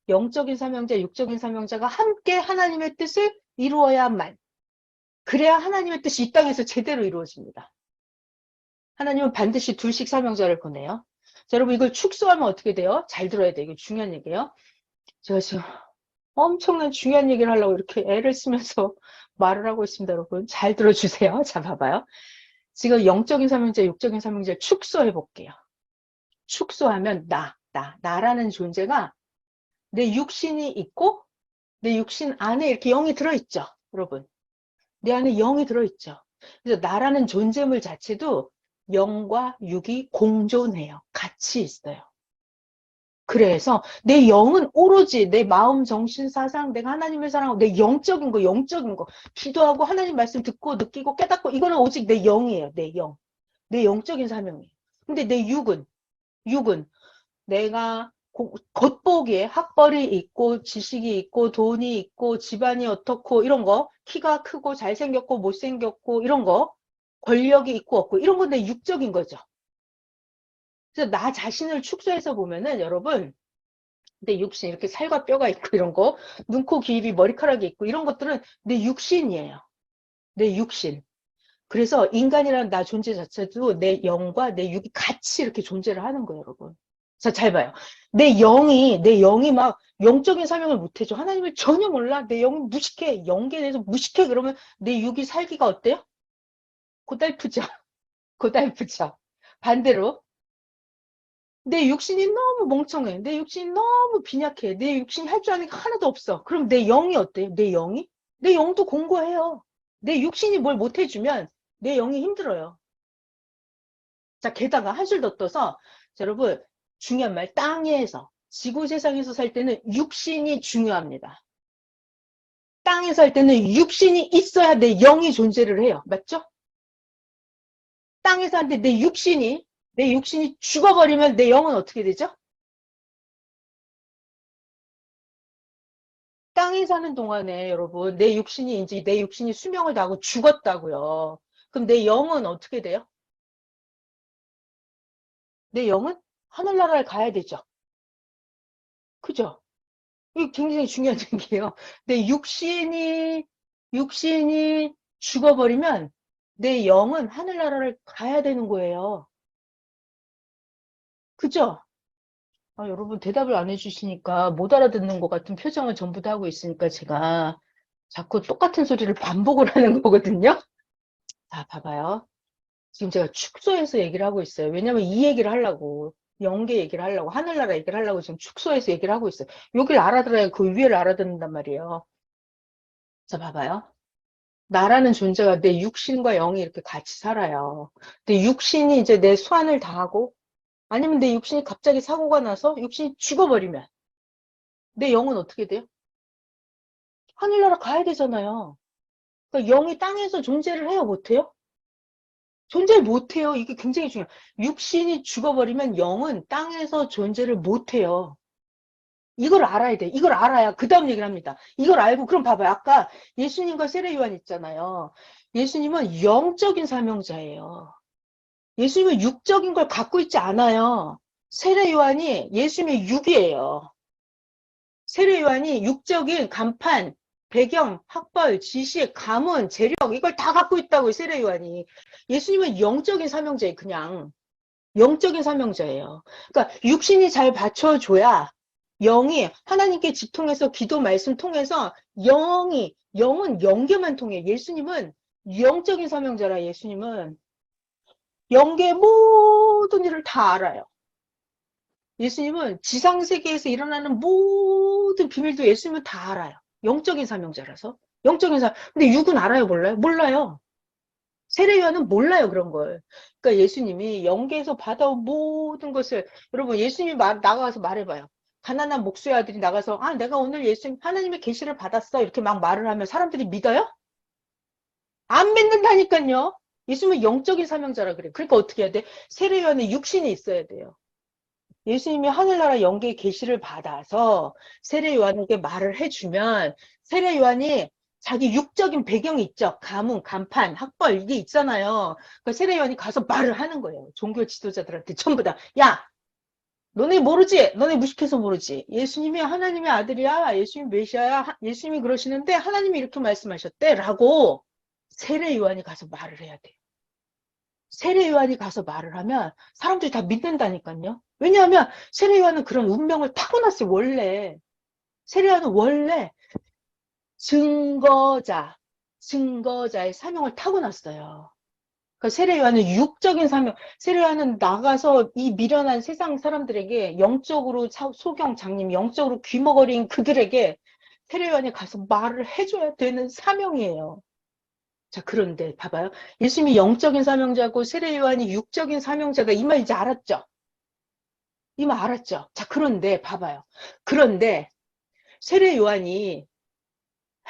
영적인 사명자, 육적인 사명자가 함께 하나님의 뜻을 이루어야만 그래야 하나님의 뜻이 이 땅에서 제대로 이루어집니다. 하나님은 반드시 둘씩 사명자를 보내요. 자, 여러분 이걸 축소하면 어떻게 돼요? 잘 들어야 돼요. 이거 중요한 얘기예요. 제가 지금 엄청난 중요한 얘기를 하려고 이렇게 애를 쓰면서 말을 하고 있습니다. 여러분 잘 들어주세요. 자, 봐봐요. 지금 영적인 사명자, 육적인 사명자를 축소해 볼게요. 축소하면 나라는 존재가 내 육신이 있고 내 육신 안에 이렇게 영이 들어있죠. 여러분. 내 안에 영이 들어있죠. 그래서 나라는 존재물 자체도 영과 육이 공존해요. 같이 있어요. 그래서 내 영은 오로지 내 마음, 정신, 사상, 내가 하나님을 사랑하고 내 영적인 거, 기도하고 하나님 말씀 듣고 느끼고 깨닫고 이거는 오직 내 영이에요. 내 영. 내 영적인 사명이에요. 근데 내 육은 내가 겉보기에 학벌이 있고 지식이 있고 돈이 있고 집안이 어떻고 이런 거 키가 크고 잘생겼고 못생겼고 이런 거 권력이 있고 없고 이런 건 내 육적인 거죠. 그래서 나 자신을 축소해서 보면은 여러분 내 육신 이렇게 살과 뼈가 있고 이런 거 눈, 코, 귀, 입이 머리카락이 있고 이런 것들은 내 육신이에요. 내 육신. 그래서 인간이라는 나 존재 자체도 내 영과 내 육이 같이 이렇게 존재를 하는 거예요, 여러분. 자, 잘 봐요. 내 영이 막 영적인 사명을 못 해줘. 하나님을 전혀 몰라. 내 영이 무식해. 영계에 대해서 무식해. 그러면 내 육이 살기가 어때요? 고달프죠. 고달프죠. 반대로 내 육신이 너무 멍청해. 내 육신이 너무 빈약해. 내 육신이 할 줄 아는 게 하나도 없어. 그럼 내 영이 어때요? 내 영이? 내 영도 공고해요. 내 육신이 뭘 못 해주면 내 영이 힘들어요. 자, 게다가 한 줄 더 떠서, 자, 여러분, 중요한 말, 땅에서, 지구 세상에서 살 때는 육신이 중요합니다. 땅에 살 때는 육신이 있어야 내 영이 존재를 해요. 맞죠? 땅에 살 때 내 육신이 죽어버리면 내 영은 어떻게 되죠? 땅에 사는 동안에 여러분, 내 육신이 수명을 다하고 죽었다고요. 그럼 내 영은 어떻게 돼요? 내 영은 하늘나라를 가야 되죠. 그죠? 이거 굉장히 중요한 얘기예요. 내 육신이 죽어버리면 내 영은 하늘나라를 가야 되는 거예요. 그죠? 여러분 대답을 안 해주시니까 못 알아듣는 것 같은 표정을 전부 다 하고 있으니까 제가 자꾸 똑같은 소리를 반복을 하는 거거든요. 자, 봐봐요. 지금 제가 축소해서 얘기를 하고 있어요. 왜냐면 이 얘기를 하려고, 영계 얘기를 하려고, 하늘나라 얘기를 하려고 지금 축소해서 얘기를 하고 있어요. 여기를 알아들어야 그 위에를 알아듣는단 말이에요. 자, 봐봐요. 나라는 존재가 내 육신과 영이 이렇게 같이 살아요. 근데 육신이 이제 내 수완을 다하고, 아니면 내 육신이 갑자기 사고가 나서 육신이 죽어버리면, 내 영은 어떻게 돼요? 하늘나라 가야 되잖아요. 그러니까 영이 땅에서 존재를 해요, 못해요? 존재를 못해요. 이게 굉장히 중요해요. 육신이 죽어버리면 영은 땅에서 존재를 못해요. 이걸 알아야 돼. 이걸 알아야 그 다음 얘기를 합니다. 이걸 알고 그럼 봐봐요. 아까 예수님과 세례 요한 있잖아요. 예수님은 영적인 사명자예요. 예수님은 육적인 걸 갖고 있지 않아요. 세례 요한이 예수님의 육이에요. 세례 요한이 육적인 간판, 배경, 학벌, 지식, 가문, 재력 이걸 다 갖고 있다고요. 세례 요한이. 예수님은 영적인 사명자예요. 그냥. 영적인 사명자예요. 그러니까 육신이 잘 받쳐줘야 영이 하나님께 직통해서 기도 말씀 통해서 영은 영계만 통해. 예수님은 영적인 사명자라. 예수님은 영계의 모든 일을 다 알아요. 예수님은 지상세계에서 일어나는 모든 비밀도 예수님은 다 알아요. 영적인 사명자라서. 영적인 사명. 근데 육은 알아요, 몰라요? 몰라요. 세례요한은 몰라요, 그런 걸. 그러니까 예수님이 영계에서 받아온 모든 것을, 여러분, 예수님이 나가서 말해봐요. 가난한 목수의 아들이 나가서, 아, 내가 오늘 예수님, 하나님의 계시를 받았어. 이렇게 막 말을 하면 사람들이 믿어요? 안 믿는다니까요. 예수님은 영적인 사명자라 그래. 그러니까 어떻게 해야 돼? 세례요한은 육신이 있어야 돼요. 예수님이 하늘나라 영계의 계시를 받아서 세례 요한에게 말을 해주면 세례 요한이 자기 육적인 배경이 있죠. 가문, 간판, 학벌 이게 있잖아요. 그 세례 요한이 가서 말을 하는 거예요. 종교 지도자들한테 전부 다. 야, 너네 모르지? 너네 무식해서 모르지? 예수님이 하나님의 아들이야. 예수님 메시아야. 예수님이 그러시는데 하나님이 이렇게 말씀하셨대. 라고 세례 요한이 가서 말을 해야 돼요. 세례 요한이 가서 말을 하면 사람들이 다 믿는다니까요. 왜냐하면 세례 요한은 그런 운명을 타고났어요. 원래 세례 요한은 원래 증거자의 사명을 타고났어요. 그러니까 세례 요한은 육적인 사명, 세례 요한은 나가서 이 미련한 세상 사람들에게 영적으로 소경 장님, 영적으로 귀머거린 그들에게 세례 요한이 가서 말을 해줘야 되는 사명이에요. 자, 그런데 봐봐요. 예수님이 영적인 사명자고 세례 요한이 육적인 사명자다. 이 말 이제 알았죠? 이 말 알았죠? 자, 그런데 봐봐요. 그런데 세례 요한이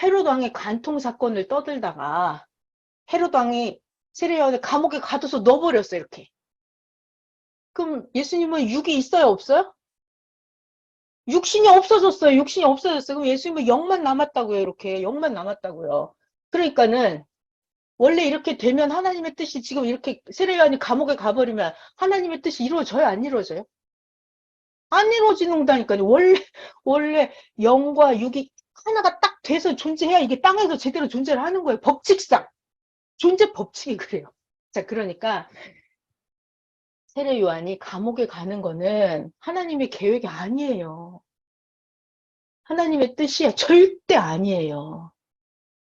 헤롯 왕의 간통 사건을 떠들다가 헤롯 왕이 세례 요한을 감옥에 가둬서 넣어버렸어요. 이렇게. 그럼 예수님은 육이 있어요? 없어요? 육신이 없어졌어요. 육신이 없어졌어요. 그럼 예수님은 영만 남았다고요. 이렇게. 영만 남았다고요. 그러니까는 원래 이렇게 되면 하나님의 뜻이 지금 이렇게 세례 요한이 감옥에 가버리면 하나님의 뜻이 이루어져요? 안 이루어져요? 안 이루어지는다니까요. 원래 영과 육이 하나가 딱 돼서 존재해야 이게 땅에서 제대로 존재를 하는 거예요. 법칙상. 존재 법칙이 그래요. 자, 그러니까 세례 요한이 감옥에 가는 거는 하나님의 계획이 아니에요. 하나님의 뜻이 절대 아니에요.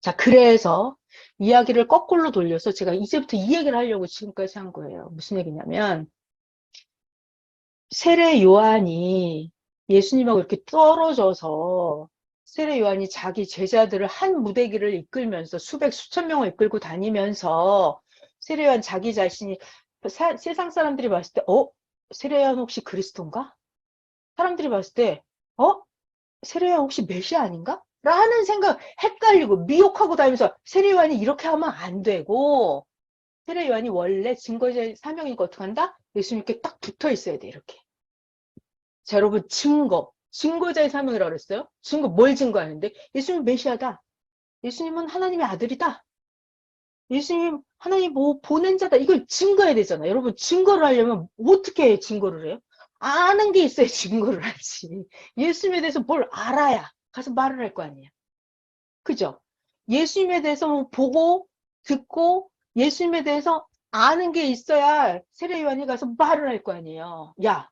자, 그래서 이야기를 거꾸로 돌려서 제가 이제부터 이 얘기를 하려고 지금까지 한 거예요. 무슨 얘기냐면 세례 요한이 예수님하고 이렇게 떨어져서 세례 요한이 자기 제자들을 한 무대기를 이끌면서 수백 수천 명을 이끌고 다니면서 세례 요한 자기 자신이 세상 사람들이 봤을 때 세례 요한 혹시 그리스도인가? 사람들이 봤을 때 세례 요한 혹시 메시아 아닌가? 라는 생각 헷갈리고 미혹하고 다니면서 세례 요한이 이렇게 하면 안 되고 세례 요한이 원래 증거자의 사명이니까 어떻게 한다? 예수님 이렇게 딱 붙어 있어야 돼 이렇게. 자, 여러분, 증거자의 사명이라고 그랬어요? 뭘 증거하는데? 예수님은 메시아다. 예수님은 하나님의 아들이다. 예수님, 하나님 뭐 보낸 자다. 이걸 증거해야 되잖아요. 여러분, 증거를 하려면 어떻게 증거를 해요? 아는 게 있어야 증거를 하지. 예수님에 대해서 뭘 알아야 가서 말을 할 거 아니에요. 그죠? 예수님에 대해서 뭐 보고, 듣고, 예수님에 대해서 아는 게 있어야 세례 요한이 가서 말을 할 거 아니에요. 야,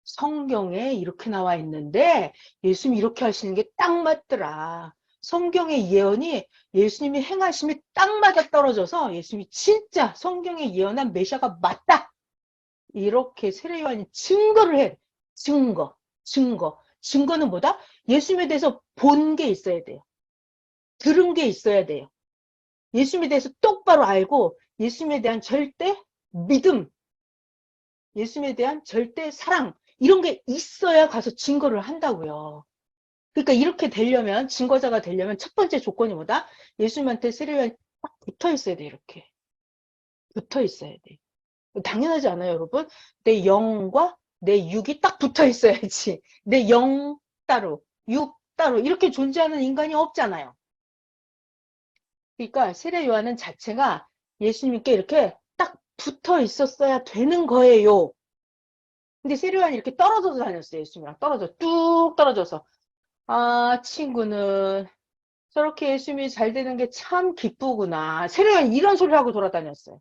성경에 이렇게 나와 있는데 예수님이 이렇게 하시는 게 딱 맞더라. 성경의 예언이 예수님이 행하심이 딱 맞아 떨어져서 예수님이 진짜 성경에 예언한 메시아가 맞다. 이렇게 세례요한이 증거를 해. 증거는 뭐다? 예수님에 대해서 본 게 있어야 돼요. 들은 게 있어야 돼요. 예수님에 대해서 똑바로 알고 예수님에 대한 절대 믿음, 예수님에 대한 절대 사랑 이런 게 있어야 가서 증거를 한다고요. 그러니까 이렇게 되려면 증거자가 되려면 첫 번째 조건이 뭐다? 예수님한테 세례요한이 딱 붙어 있어야 돼. 이렇게 붙어 있어야 돼. 당연하지 않아요, 여러분? 내 영과 내 육이 딱 붙어 있어야지. 내 영 따로, 육 따로 이렇게 존재하는 인간이 없잖아요. 그러니까 세례 요한은 자체가 예수님께 이렇게 딱 붙어 있었어야 되는 거예요. 근데 세례 요한이 이렇게 떨어져서 다녔어요. 예수님이랑 뚝 떨어져서. 아, 친구는 저렇게 예수님이 잘 되는 게 참 기쁘구나. 세례 요한이 이런 소리를 하고 돌아다녔어요.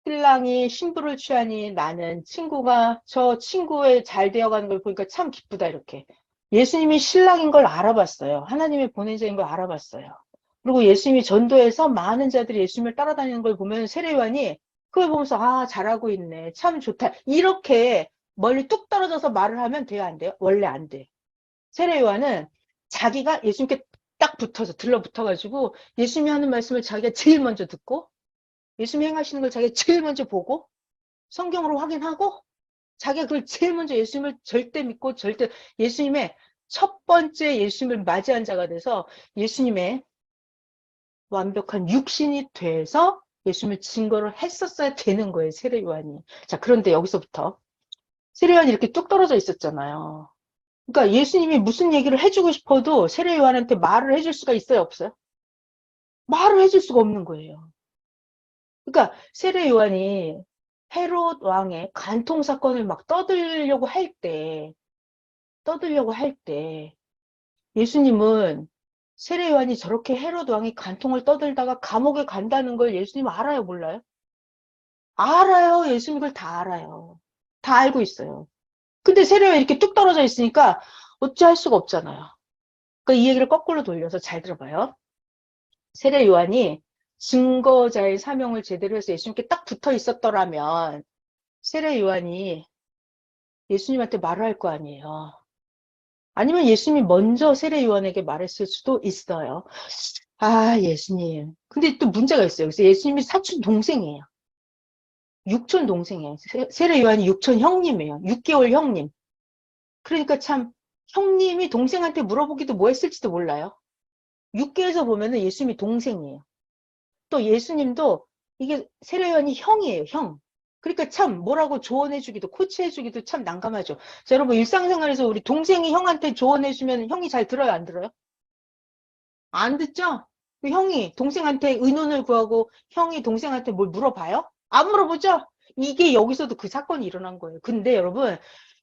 신랑이 신부를 취하니 나는 친구가 저 친구의 잘 되어가는 걸 보니까 참 기쁘다 이렇게. 예수님이 신랑인 걸 알아봤어요. 하나님의 보내자인 걸 알아봤어요. 그리고 예수님이 전도해서 많은 자들이 예수님을 따라다니는 걸 보면 세례 요한이 그걸 보면서 아 잘하고 있네. 참 좋다. 이렇게 멀리 뚝 떨어져서 말을 하면 돼요 안 돼요? 원래 안 돼요. 세례 요한은 자기가 예수님께 딱 붙어서 들러붙어가지고 예수님이 하는 말씀을 자기가 제일 먼저 듣고 예수님이 행하시는 걸 자기가 제일 먼저 보고 성경으로 확인하고 자기가 그걸 제일 먼저 예수님을 절대 믿고 절대 예수님의 첫 번째 예수님을 맞이한 자가 돼서 예수님의 완벽한 육신이 돼서 예수님을 증거를 했었어야 되는 거예요. 세례 요한이. 자, 그런데 여기서부터 세례 요한이 이렇게 뚝 떨어져 있었잖아요. 그러니까 예수님이 무슨 얘기를 해주고 싶어도 세례 요한한테 말을 해줄 수가 있어요, 없어요? 말을 해줄 수가 없는 거예요. 그러니까 세례 요한이 헤롯 왕의 간통 사건을 막 떠들려고 할 때 예수님은 세례 요한이 저렇게 헤롯 왕이 간통을 떠들다가 감옥에 간다는 걸 예수님 알아요, 몰라요? 알아요. 예수님 그걸 다 알아요. 다 알고 있어요. 근데 세례 요한이 이렇게 뚝 떨어져 있으니까 어찌할 수가 없잖아요. 그러니까 이 얘기를 거꾸로 돌려서 잘 들어봐요. 세례 요한이 증거자의 사명을 제대로 해서 예수님께 딱 붙어 있었더라면 세례 요한이 예수님한테 말을 할 거 아니에요. 아니면 예수님이 먼저 세례 요한에게 말했을 수도 있어요. 아, 예수님. 근데 또 문제가 있어요. 그래서 예수님이 사촌 동생이에요. 육촌 동생이에요. 세례 요한이 육촌 형님이에요. 6개월 형님. 그러니까 참 형님이 동생한테 물어보기도 뭐 했을지도 몰라요. 육계에서 보면은 예수님이 동생이에요. 또 예수님도 이게 세례 요한이 형이에요. 형. 그러니까 참 뭐라고 조언해주기도 코치해주기도 참 난감하죠. 자, 여러분 일상생활에서 우리 동생이 형한테 조언해주면 형이 잘 들어요, 안 들어요? 안 듣죠? 그 형이 동생한테 의논을 구하고 형이 동생한테 뭘 물어봐요? 안 물어보죠? 이게 여기서도 그 사건이 일어난 거예요. 근데 여러분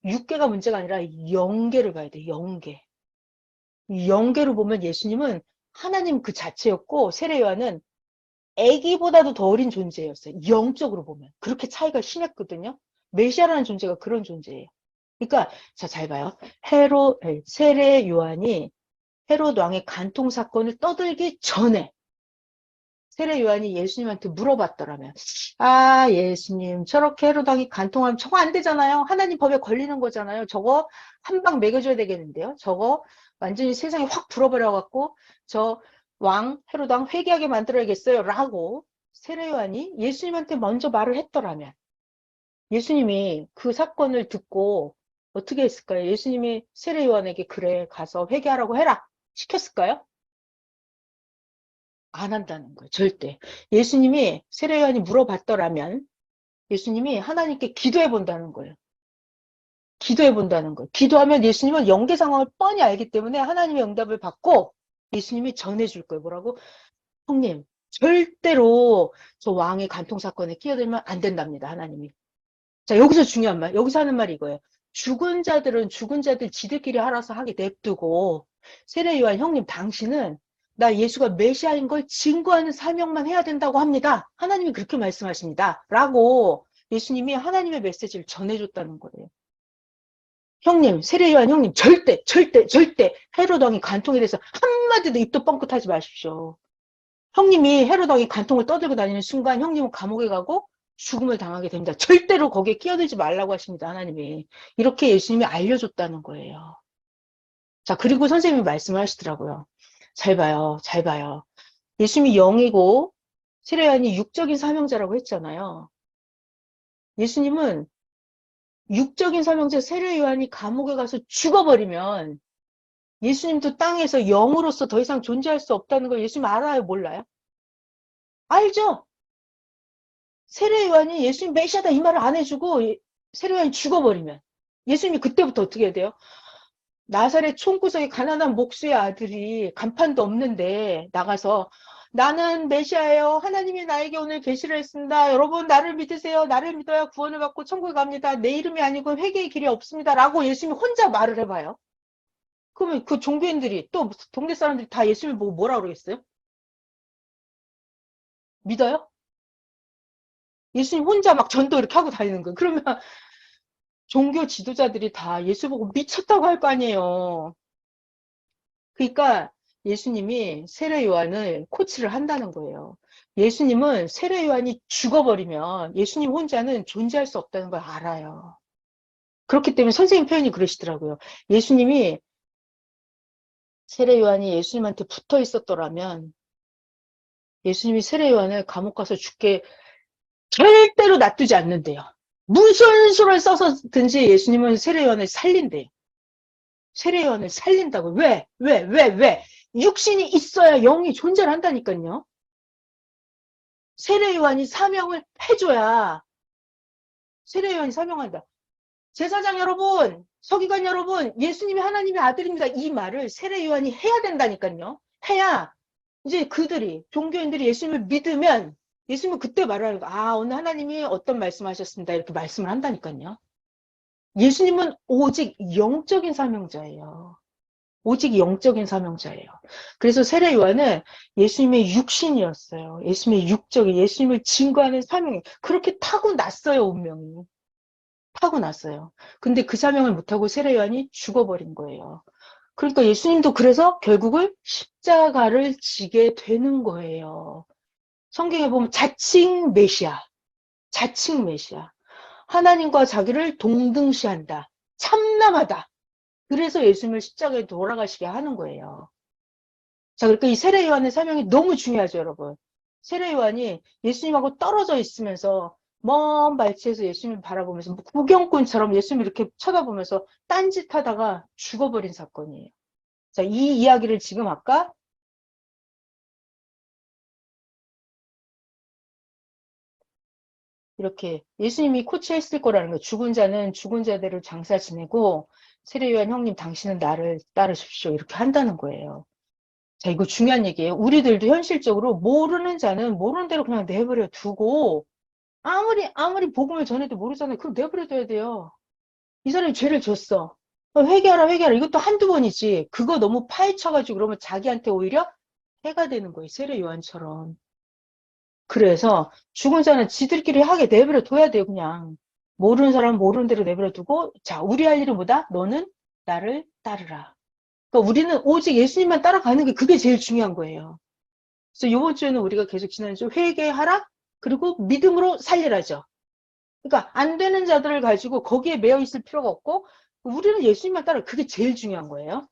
육계가 문제가 아니라 영계를 봐야 돼요. 영계. 영계로 보면 예수님은 하나님 그 자체였고 세례 요한은 아기보다도 더 어린 존재였어요. 영적으로 보면. 그렇게 차이가 심했거든요. 메시아라는 존재가 그런 존재예요. 그러니까 자, 잘 봐요. 세례 요한이 헤롯 왕의 간통 사건을 떠들기 전에 세례 요한이 예수님한테 물어봤더라면 아 예수님 저렇게 헤롯 왕이 간통하면 저거 안 되잖아요. 하나님 법에 걸리는 거잖아요. 저거 한 방 먹여줘야 되겠는데요. 저거 완전히 세상에 확 불어버려 갖고 저 왕 헤롯 왕 회개하게 만들어야겠어요. 라고 세례 요한이 예수님한테 먼저 말을 했더라면 예수님이 그 사건을 듣고 어떻게 했을까요? 예수님이 세례 요한에게 그래 가서 회개하라고 해라 시켰을까요? 안 한다는 거예요. 절대. 예수님이 세례 요한이 물어봤더라면 예수님이 하나님께 기도해 본다는 거예요. 기도해 본다는 거예요. 기도하면 예수님은 영계 상황을 뻔히 알기 때문에 하나님의 응답을 받고 예수님이 전해줄 거예요. 뭐라고? 형님, 절대로 저 왕의 간통 사건에 끼어들면 안 된답니다. 하나님이. 자, 여기서 중요한 말, 여기서 하는 말이 이거예요. 죽은 자들은 죽은 자들 지들끼리 알아서 하게 냅두고 세례 요한 형님 당신은 나 예수가 메시아인 걸 증거하는 사명만 해야 된다고 합니다. 하나님이 그렇게 말씀하십니다. 라고 예수님이 하나님의 메시지를 전해줬다는 거예요. 형님, 세례요한 형님, 절대, 절대, 절대 헤롯 왕이 간통에 대해서 한마디도 입도 뻥끗하지 마십시오. 형님이 헤롯 왕이 간통을 떠들고 다니는 순간 형님은 감옥에 가고 죽음을 당하게 됩니다. 절대로 거기에 끼어들지 말라고 하십니다, 하나님이. 이렇게 예수님이 알려줬다는 거예요. 자, 그리고 선생님이 말씀을 하시더라고요. 잘 봐요, 잘 봐요. 예수님이 영이고 세례요한이 육적인 사명자라고 했잖아요. 예수님은 육적인 사명자 세례요한이 감옥에 가서 죽어버리면 예수님도 땅에서 영으로서 더 이상 존재할 수 없다는 걸 예수님 알아요, 몰라요? 알죠? 세례요한이 예수님 메시아다 이 말을 안 해주고 세례요한이 죽어버리면 예수님이 그때부터 어떻게 해야 돼요? 나사렛 총구석의 가난한 목수의 아들이 간판도 없는데 나가서 나는 메시아예요. 하나님이 나에게 오늘 계시를 했습니다. 여러분 나를 믿으세요. 나를 믿어야 구원을 받고 천국에 갑니다. 내 이름이 아니고 회개의 길이 없습니다. 라고 예수님이 혼자 말을 해봐요. 그러면 그 종교인들이 또 동네 사람들이 다 예수님을 보고 뭐라 그러겠어요? 믿어요? 예수님 혼자 막 전도 이렇게 하고 다니는 거예요. 그러면 종교 지도자들이 다 예수 보고 미쳤다고 할 거 아니에요. 그러니까 예수님이 세례 요한을 코치를 한다는 거예요. 예수님은 세례 요한이 죽어버리면 예수님 혼자는 존재할 수 없다는 걸 알아요. 그렇기 때문에 선생님 표현이 그러시더라고요. 예수님이 세례 요한이 예수님한테 붙어 있었더라면 예수님이 세례 요한을 감옥 가서 죽게 절대로 놔두지 않는데요. 무슨 수를 써서든지 예수님은 세례 요한을 살린대요. 세례 요한을 살린다고. 왜? 육신이 있어야 영이 존재를 한다니까요. 세례 요한이 사명을 해줘야 세례 요한이 사명한다. 제사장 여러분, 서기관 여러분, 예수님이 하나님의 아들입니다. 이 말을 세례 요한이 해야 된다니까요. 해야 이제 그들이 종교인들이 예수님을 믿으면 예수님은 그때 말하는 거. 아, 오늘 하나님이 어떤 말씀하셨습니다. 이렇게 말씀을 한다니까요. 예수님은 오직 영적인 사명자예요. 오직 영적인 사명자예요. 그래서 세례 요한은 예수님의 육신이었어요. 예수님의 육적인, 예수님을 증거하는 사명이 그렇게 타고났어요, 운명이. 타고났어요. 근데 그 사명을 못하고 세례 요한이 죽어버린 거예요. 그러니까 예수님도 그래서 결국은 십자가를 지게 되는 거예요. 성경에 보면 자칭 메시아, 자칭 메시아. 하나님과 자기를 동등시한다. 참남하다. 그래서 예수님을 십자가에 돌아가시게 하는 거예요. 자, 그러니까 이 세례 요한의 사명이 너무 중요하죠, 여러분. 세례 요한이 예수님하고 떨어져 있으면서 먼 발치에서 예수님을 바라보면서 뭐 구경꾼처럼 예수님 이렇게 쳐다보면서 딴짓하다가 죽어버린 사건이에요. 자, 이 이야기를 지금 아까 이렇게 예수님이 코치했을 거라는 거예요. 죽은 자는 죽은 자대로 장사 지내고 세례 요한 형님 당신은 나를 따르십시오. 이렇게 한다는 거예요. 자, 이거 중요한 얘기예요. 우리들도 현실적으로 모르는 자는 모르는 대로 그냥 내버려 두고 아무리 복음을 전해도 모르잖아요. 그럼 내버려 둬야 돼요. 이 사람이 죄를 졌어. 회개하라. 이것도 한두 번이지. 그거 너무 파헤쳐가지고 그러면 자기한테 오히려 해가 되는 거예요. 세례 요한처럼. 그래서 죽은 자는 지들끼리 하게 내버려 둬야 돼요. 그냥. 모르는 사람은 모르는 대로 내버려 두고 자, 우리 할 일은 뭐다? 너는 나를 따르라. 그러니까 우리는 오직 예수님만 따라가는 게 그게 제일 중요한 거예요. 그래서 이번 주에는 우리가 계속 지난주 회개하라 그리고 믿음으로 살리라죠. 그러니까 안 되는 자들을 가지고 거기에 매여 있을 필요가 없고 우리는 예수님만 따라 그게 제일 중요한 거예요.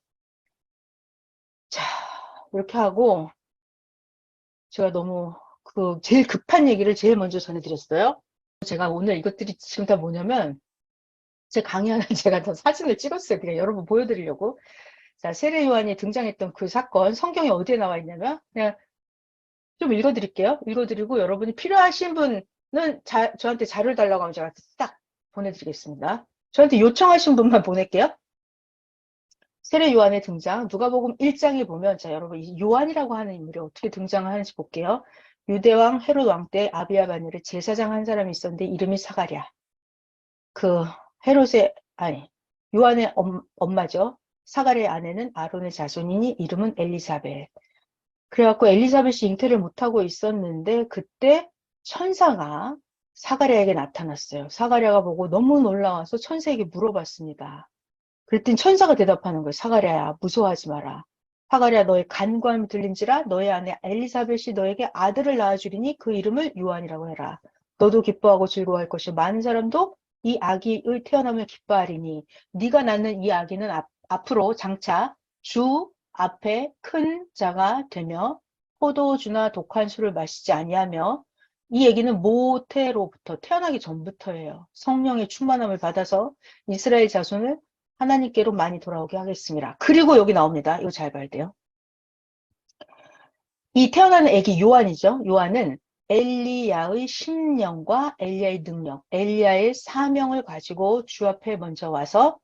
자, 이렇게 하고 제가 너무 그 제일 급한 얘기를 제일 먼저 전해드렸어요. 제가 오늘 이것들이 지금 다 뭐냐면 제 강의 하나 제가 더 사진을 찍었어요. 그냥 여러분 보여드리려고. 자, 세례 요한이 등장했던 그 사건 성경에 어디에 나와 있냐면 그냥 좀 읽어드릴게요. 읽어드리고 여러분이 필요하신 분은 저한테 자료를 달라고 하면 제가 딱 보내드리겠습니다. 저한테 요청하신 분만 보낼게요. 세례 요한의 등장. 누가복음 1장에 보면 자 여러분 이 요한이라고 하는 인물이 어떻게 등장하는지 볼게요. 유대왕 헤롯 왕 때 아비야 바늘에 제사장 한 사람이 있었는데 이름이 사가랴. 그 헤롯의 아니 요한의 엄마죠. 사가랴의 아내는 아론의 자손이니 이름은 엘리사벳. 그래갖고 엘리사벳이 잉태를 못하고 있었는데 그때 천사가 사가랴에게 나타났어요. 사가랴가 보고 너무 놀라워서 천사에게 물어봤습니다. 그랬더니 천사가 대답하는 거예요. 사가랴야, 무서워하지 마라. 사가랴, 너의 간구함이 들린지라 너의 아내 엘리사벳이 너에게 아들을 낳아주리니 그 이름을 요한이라고 해라. 너도 기뻐하고 즐거워할 것이요 많은 사람도 이 아기의 태어남을 기뻐하리니 네가 낳는 이 아기는 앞으로 장차 주 앞에 큰 자가 되며 포도주나 독한 술을 마시지 아니하며, 이 얘기는 모태로부터 태어나기 전부터예요. 성령의 충만함을 받아서 이스라엘 자손을 하나님께로 많이 돌아오게 하겠습니다. 그리고 여기 나옵니다. 이거 잘 봐야 돼요. 이 태어나는 애기 요한이죠. 요한은 엘리야의 심령과 엘리야의 능력, 엘리야의 사명을 가지고 주 앞에 먼저 와서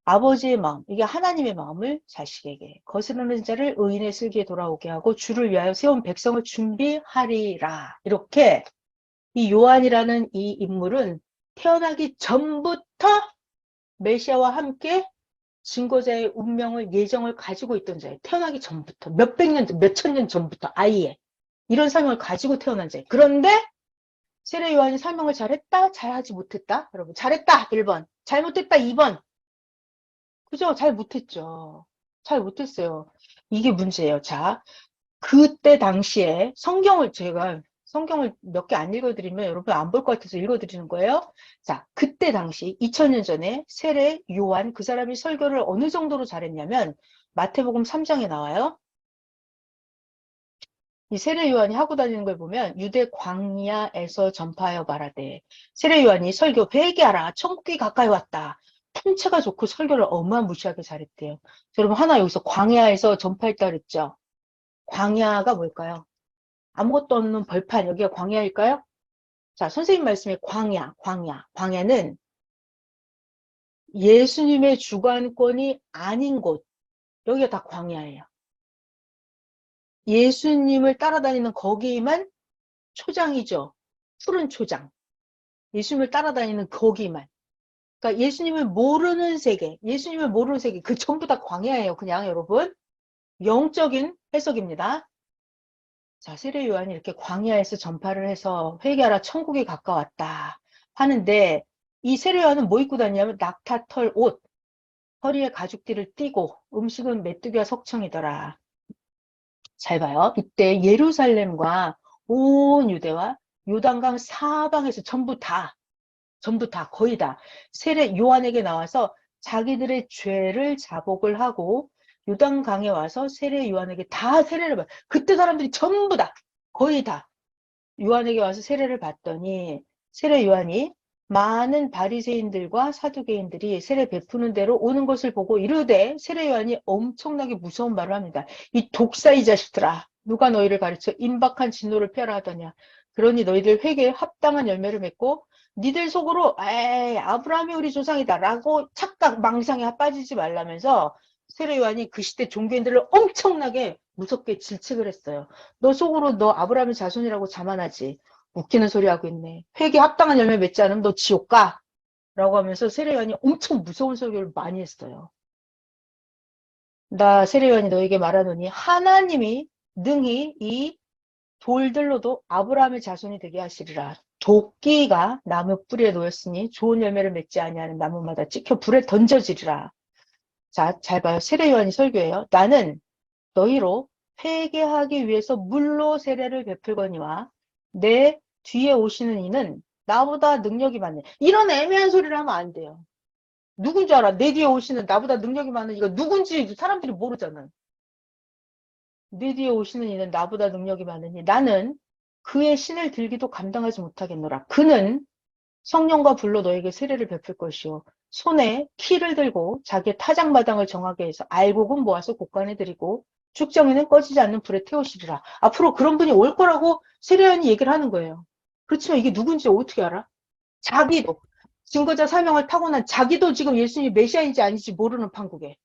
아버지의 마음, 이게 하나님의 마음을 자식에게, 거스르는 자를 의인의 슬기에 돌아오게 하고 주를 위하여 세운 백성을 준비하리라. 이렇게 이 요한이라는 이 인물은 태어나기 전부터 메시아와 함께 증거자의 운명을, 예정을 가지고 있던 자예요. 태어나기 전부터, 몇백 년, 몇천 년 전부터 아예 이런 사명을 가지고 태어난 자예요. 그런데 세례 요한이 설명을 잘했다, 잘하지 못했다? 여러분, 잘했다 1번, 잘못했다 2번. 그죠? 잘 못했죠. 잘 못했어요. 이게 문제예요. 자, 그때 당시에 제가 성경을 몇 개 안 읽어드리면 여러분 안 볼 것 같아서 읽어드리는 거예요. 자, 그때 당시 2000년 전에 세례 요한, 그 사람이 설교를 어느 정도로 잘했냐면 마태복음 3장에 나와요. 이 세례 요한이 하고 다니는 걸 보면 유대 광야에서 전파하여 말하되, 세례 요한이 설교 회개하라, 천국이 가까이 왔다, 풍채가 좋고 설교를 어마무시하게 잘했대요. 여러분, 하나 여기서 광야에서 전파했다 그랬죠. 광야가 뭘까요? 아무것도 없는 벌판, 여기가 광야일까요? 자, 선생님 말씀에 광야는 예수님의 주관권이 아닌 곳, 여기가 다 광야예요. 예수님을 따라다니는 거기만 초장이죠. 푸른 초장. 예수님을 따라다니는 거기만. 그러니까 예수님을 모르는 세계, 그 전부 다 광야예요. 그냥 여러분. 영적인 해석입니다. 자, 세례 요한이 이렇게 광야에서 전파를 해서 회개하라, 천국이 가까웠다 하는데, 이 세례 요한은 뭐 입고 다니냐면 낙타털 옷, 허리에 가죽띠를 띠고, 음식은 메뚜기와 석청이더라. 잘 봐요. 이때 예루살렘과 온 유대와 요단강 사방에서 전부 다 거의 다 세례 요한에게 나와서 자기들의 죄를 자복을 하고 요단강에 와서 세례 요한에게 다 세례를 받아. 그때 사람들이 전부 다 거의 다 요한에게 와서 세례를 받더니, 세례 요한이 많은 바리새인들과 사두개인들이 세례 베푸는 대로 오는 것을 보고 이르되, 세례 요한이 엄청나게 무서운 말을 합니다. 이 독사이 자식들아, 누가 너희를 가르쳐 임박한 진노를 펴라 하더냐. 그러니 너희들 회개에 합당한 열매를 맺고 니들 속으로 에이 아브라함이 우리 조상이다 라고 착각 망상에 빠지지 말라면서 세례 요한이 그 시대 종교인들을 엄청나게 무섭게 질책을 했어요. 너 속으로 너 아브라함의 자손이라고 자만하지. 웃기는 소리 하고 있네. 회개 합당한 열매 맺지 않으면 너 지옥 가. 라고 하면서 세례 요한이 엄청 무서운 설교를 많이 했어요. 나 세례 요한이 너에게 말하노니 하나님이 능히 이 돌들로도 아브라함의 자손이 되게 하시리라. 도끼가 나무 뿌리에 놓였으니 좋은 열매를 맺지 아니하는 나무마다 찍혀 불에 던져지리라. 자, 잘 봐요. 세례 요한이 설교해요. 나는 너희로 회개하기 위해서 물로 세례를 베풀거니와 내 뒤에 오시는 이는 나보다 능력이 많네. 이런 애매한 소리를 하면 안 돼요. 누군지 알아? 내 뒤에 오시는 나보다 능력이 많은 이가 누군지 사람들이 모르잖아. 내 뒤에 오시는 이는 나보다 능력이 많으니 나는 그의 신을 들기도 감당하지 못하겠노라. 그는 성령과 불로 너에게 세례를 베풀 것이요 손에 키를 들고 자기의 타작마당을 정하게 해서 알곡은 모아서 곡간에 들이고 축정에는 꺼지지 않는 불에 태우시리라. 앞으로 그런 분이 올 거라고 세례요한이 얘기를 하는 거예요. 그렇지만 이게 누군지 어떻게 알아? 자기도 증거자 사명을 타고난 자기도 지금 예수님이 메시아인지 아닌지 모르는 판국에.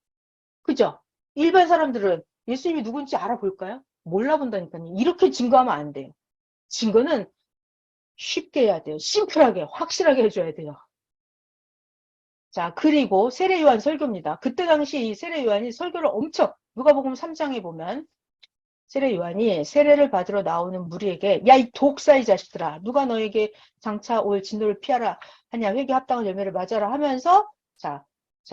그죠? 일반 사람들은 예수님이 누군지 알아볼까요? 몰라본다니까요. 이렇게 증거하면 안 돼요. 증거는 쉽게 해야 돼요. 심플하게, 확실하게 해줘야 돼요. 자, 그리고 세례 요한 설교입니다. 그때 당시 이 세례 요한이 설교를 엄청, 누가복음 3장에 보면 세례 요한이 세례를 받으러 나오는 무리에게 야, 이 독사의 자식들아, 누가 너에게 장차 올 진노를 피하라 하냐, 회개 합당한 열매를 맞아라 하면서 자,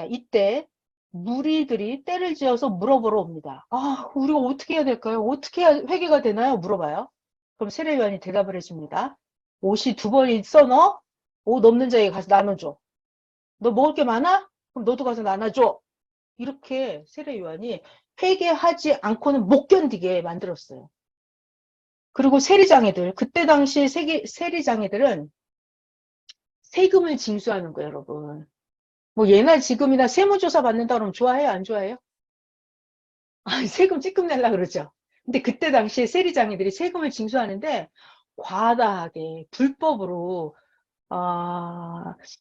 이때 무리들이 때를 지어서 물어보러 옵니다. 아, 우리가 어떻게 해야 될까요? 어떻게 해야 회개가 되나요? 물어봐요. 그럼 세례요한이 대답을 해줍니다. 옷이 2벌 있어, 너? 옷 없는 자에게 가서 나눠줘. 너 먹을 게 많아? 그럼 너도 가서 나눠줘. 이렇게 세례요한이 회개하지 않고는 못 견디게 만들었어요. 그리고 세리장애들, 그때 당시 세리장애들은 세금을 징수하는 거예요, 여러분. 뭐 예나 지금이나 세무조사 받는다 그러면 좋아해요, 안 좋아해요? 아, 세금 찌끔 내려 그러죠. 근데 그때 당시에 세리장애들이 세금을 징수하는데 과다하게 불법으로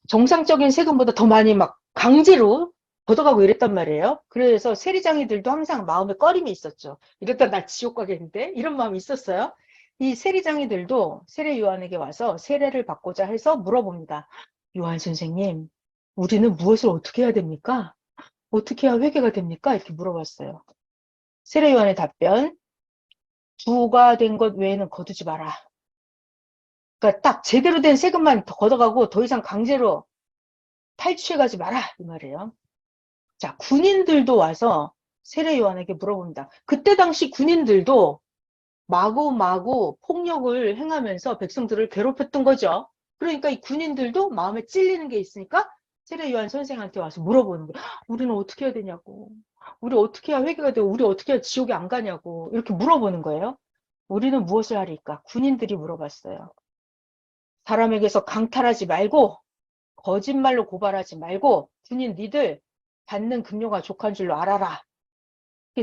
정상적인 세금보다 더 많이 막 강제로 걷어가고 이랬단 말이에요. 그래서 세리장애들도 항상 마음에 꺼림이 있었죠. 이러다 나 지옥 가겠는데? 이런 마음이 있었어요. 이 세리장애들도 세례 요한에게 와서 세례를 받고자 해서 물어봅니다. 요한 선생님, 우리는 무엇을 어떻게 해야 됩니까? 어떻게 해야 회개가 됩니까? 이렇게 물어봤어요. 세례 요한의 답변, 부가 된 것 외에는 거두지 마라. 그러니까 딱 제대로 된 세금만 더 걷어가고 더 이상 강제로 탈취해가지 마라 이 말이에요. 자, 군인들도 와서 세례 요한에게 물어봅니다. 그때 당시 군인들도 마구마구 폭력을 행하면서 백성들을 괴롭혔던 거죠. 그러니까 이 군인들도 마음에 찔리는 게 있으니까 세례 요한 선생한테 와서 물어보는 거예요. 우리는 어떻게 해야 되냐고. 우리 어떻게 해야 회개가 되고 우리 어떻게 해야 지옥에 안 가냐고 이렇게 물어보는 거예요. 우리는 무엇을 하리까? 군인들이 물어봤어요. 사람에게서 강탈하지 말고 거짓말로 고발하지 말고 군인 니들 받는 급료가 족한 줄로 알아라.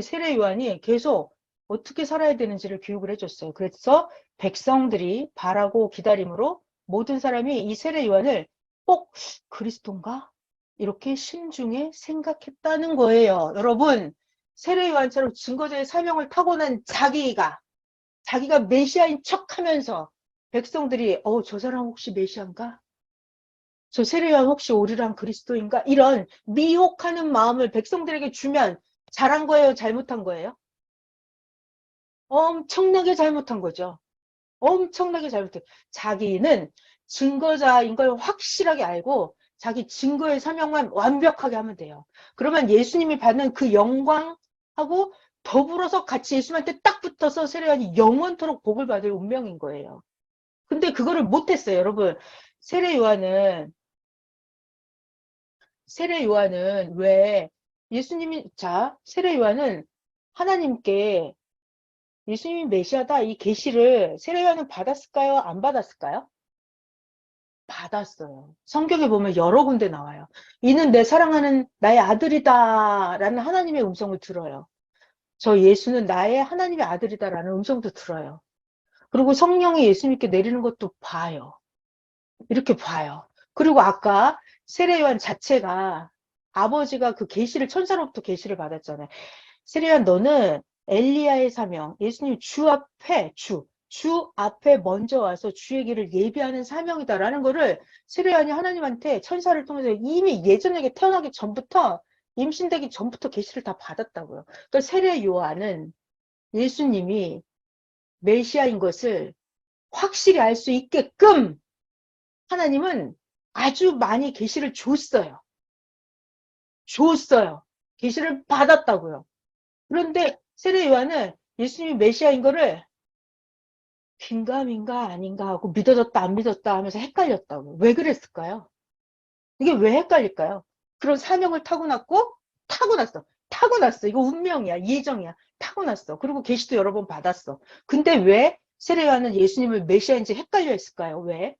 세례 요한이 계속 어떻게 살아야 되는지를 교육을 해줬어요. 그래서 백성들이 바라고 기다림으로 모든 사람이 이 세례 요한을 꼭 그리스도인가? 이렇게 심중에 생각했다는 거예요. 여러분, 세례 요한처럼 증거자의 사명을 타고난 자기가 메시아인 척하면서 백성들이 저 사람 혹시 메시아인가? 저 세례요한 혹시 오리랑 그리스도인가? 이런 미혹하는 마음을 백성들에게 주면 잘한 거예요? 잘못한 거예요? 엄청나게 잘못한 거죠. 엄청나게 잘못해. 자기는 증거자인 걸 확실하게 알고 자기 증거의 사명만 완벽하게 하면 돼요. 그러면 예수님이 받는 그 영광하고 더불어서 같이 예수님한테 딱 붙어서 세례요한이 영원토록 복을 받을 운명인 거예요. 근데 그거를 못했어요, 여러분. 세례 요한은 세례 요한은 왜 세례 요한은 하나님께 예수님이 메시아다 이 계시를 세례 요한은 받았을까요? 안 받았을까요? 받았어요. 성경에 보면 여러 군데 나와요. 이는 내 사랑하는 나의 아들이다라는 하나님의 음성을 들어요. 저 예수는 나의 하나님의 아들이다라는 음성도 들어요. 그리고 성령이 예수님께 내리는 것도 봐요. 이렇게 봐요. 그리고 아까 세례요한 자체가 아버지가 그 계시를 천사로부터 계시를 받았잖아요. 세례요한 너는 엘리야의 사명, 예수님 주 앞에 먼저 와서 주의 길을 예비하는 사명이다라는 거를 세례요한이 하나님한테 천사를 통해서 이미 예전에 태어나기 전부터 임신되기 전부터 계시를 다 받았다고요. 그러니까 세례요한은 예수님이 메시아인 것을 확실히 알 수 있게끔 하나님은 아주 많이 계시를 줬어요. 계시를 받았다고요. 그런데 세례 요한은 예수님이 메시아인 거를 긴가민가 아닌가 하고 믿어졌다 안 믿었다 하면서 헷갈렸다고. 왜 그랬을까요? 이게 왜 헷갈릴까요? 그런 사명을 타고났어. 이거 운명이야. 예정이야. 타고났어. 그리고 계시도 여러 번 받았어. 근데 왜 세례 요한은 예수님을 메시아인지 헷갈려 했을까요? 왜?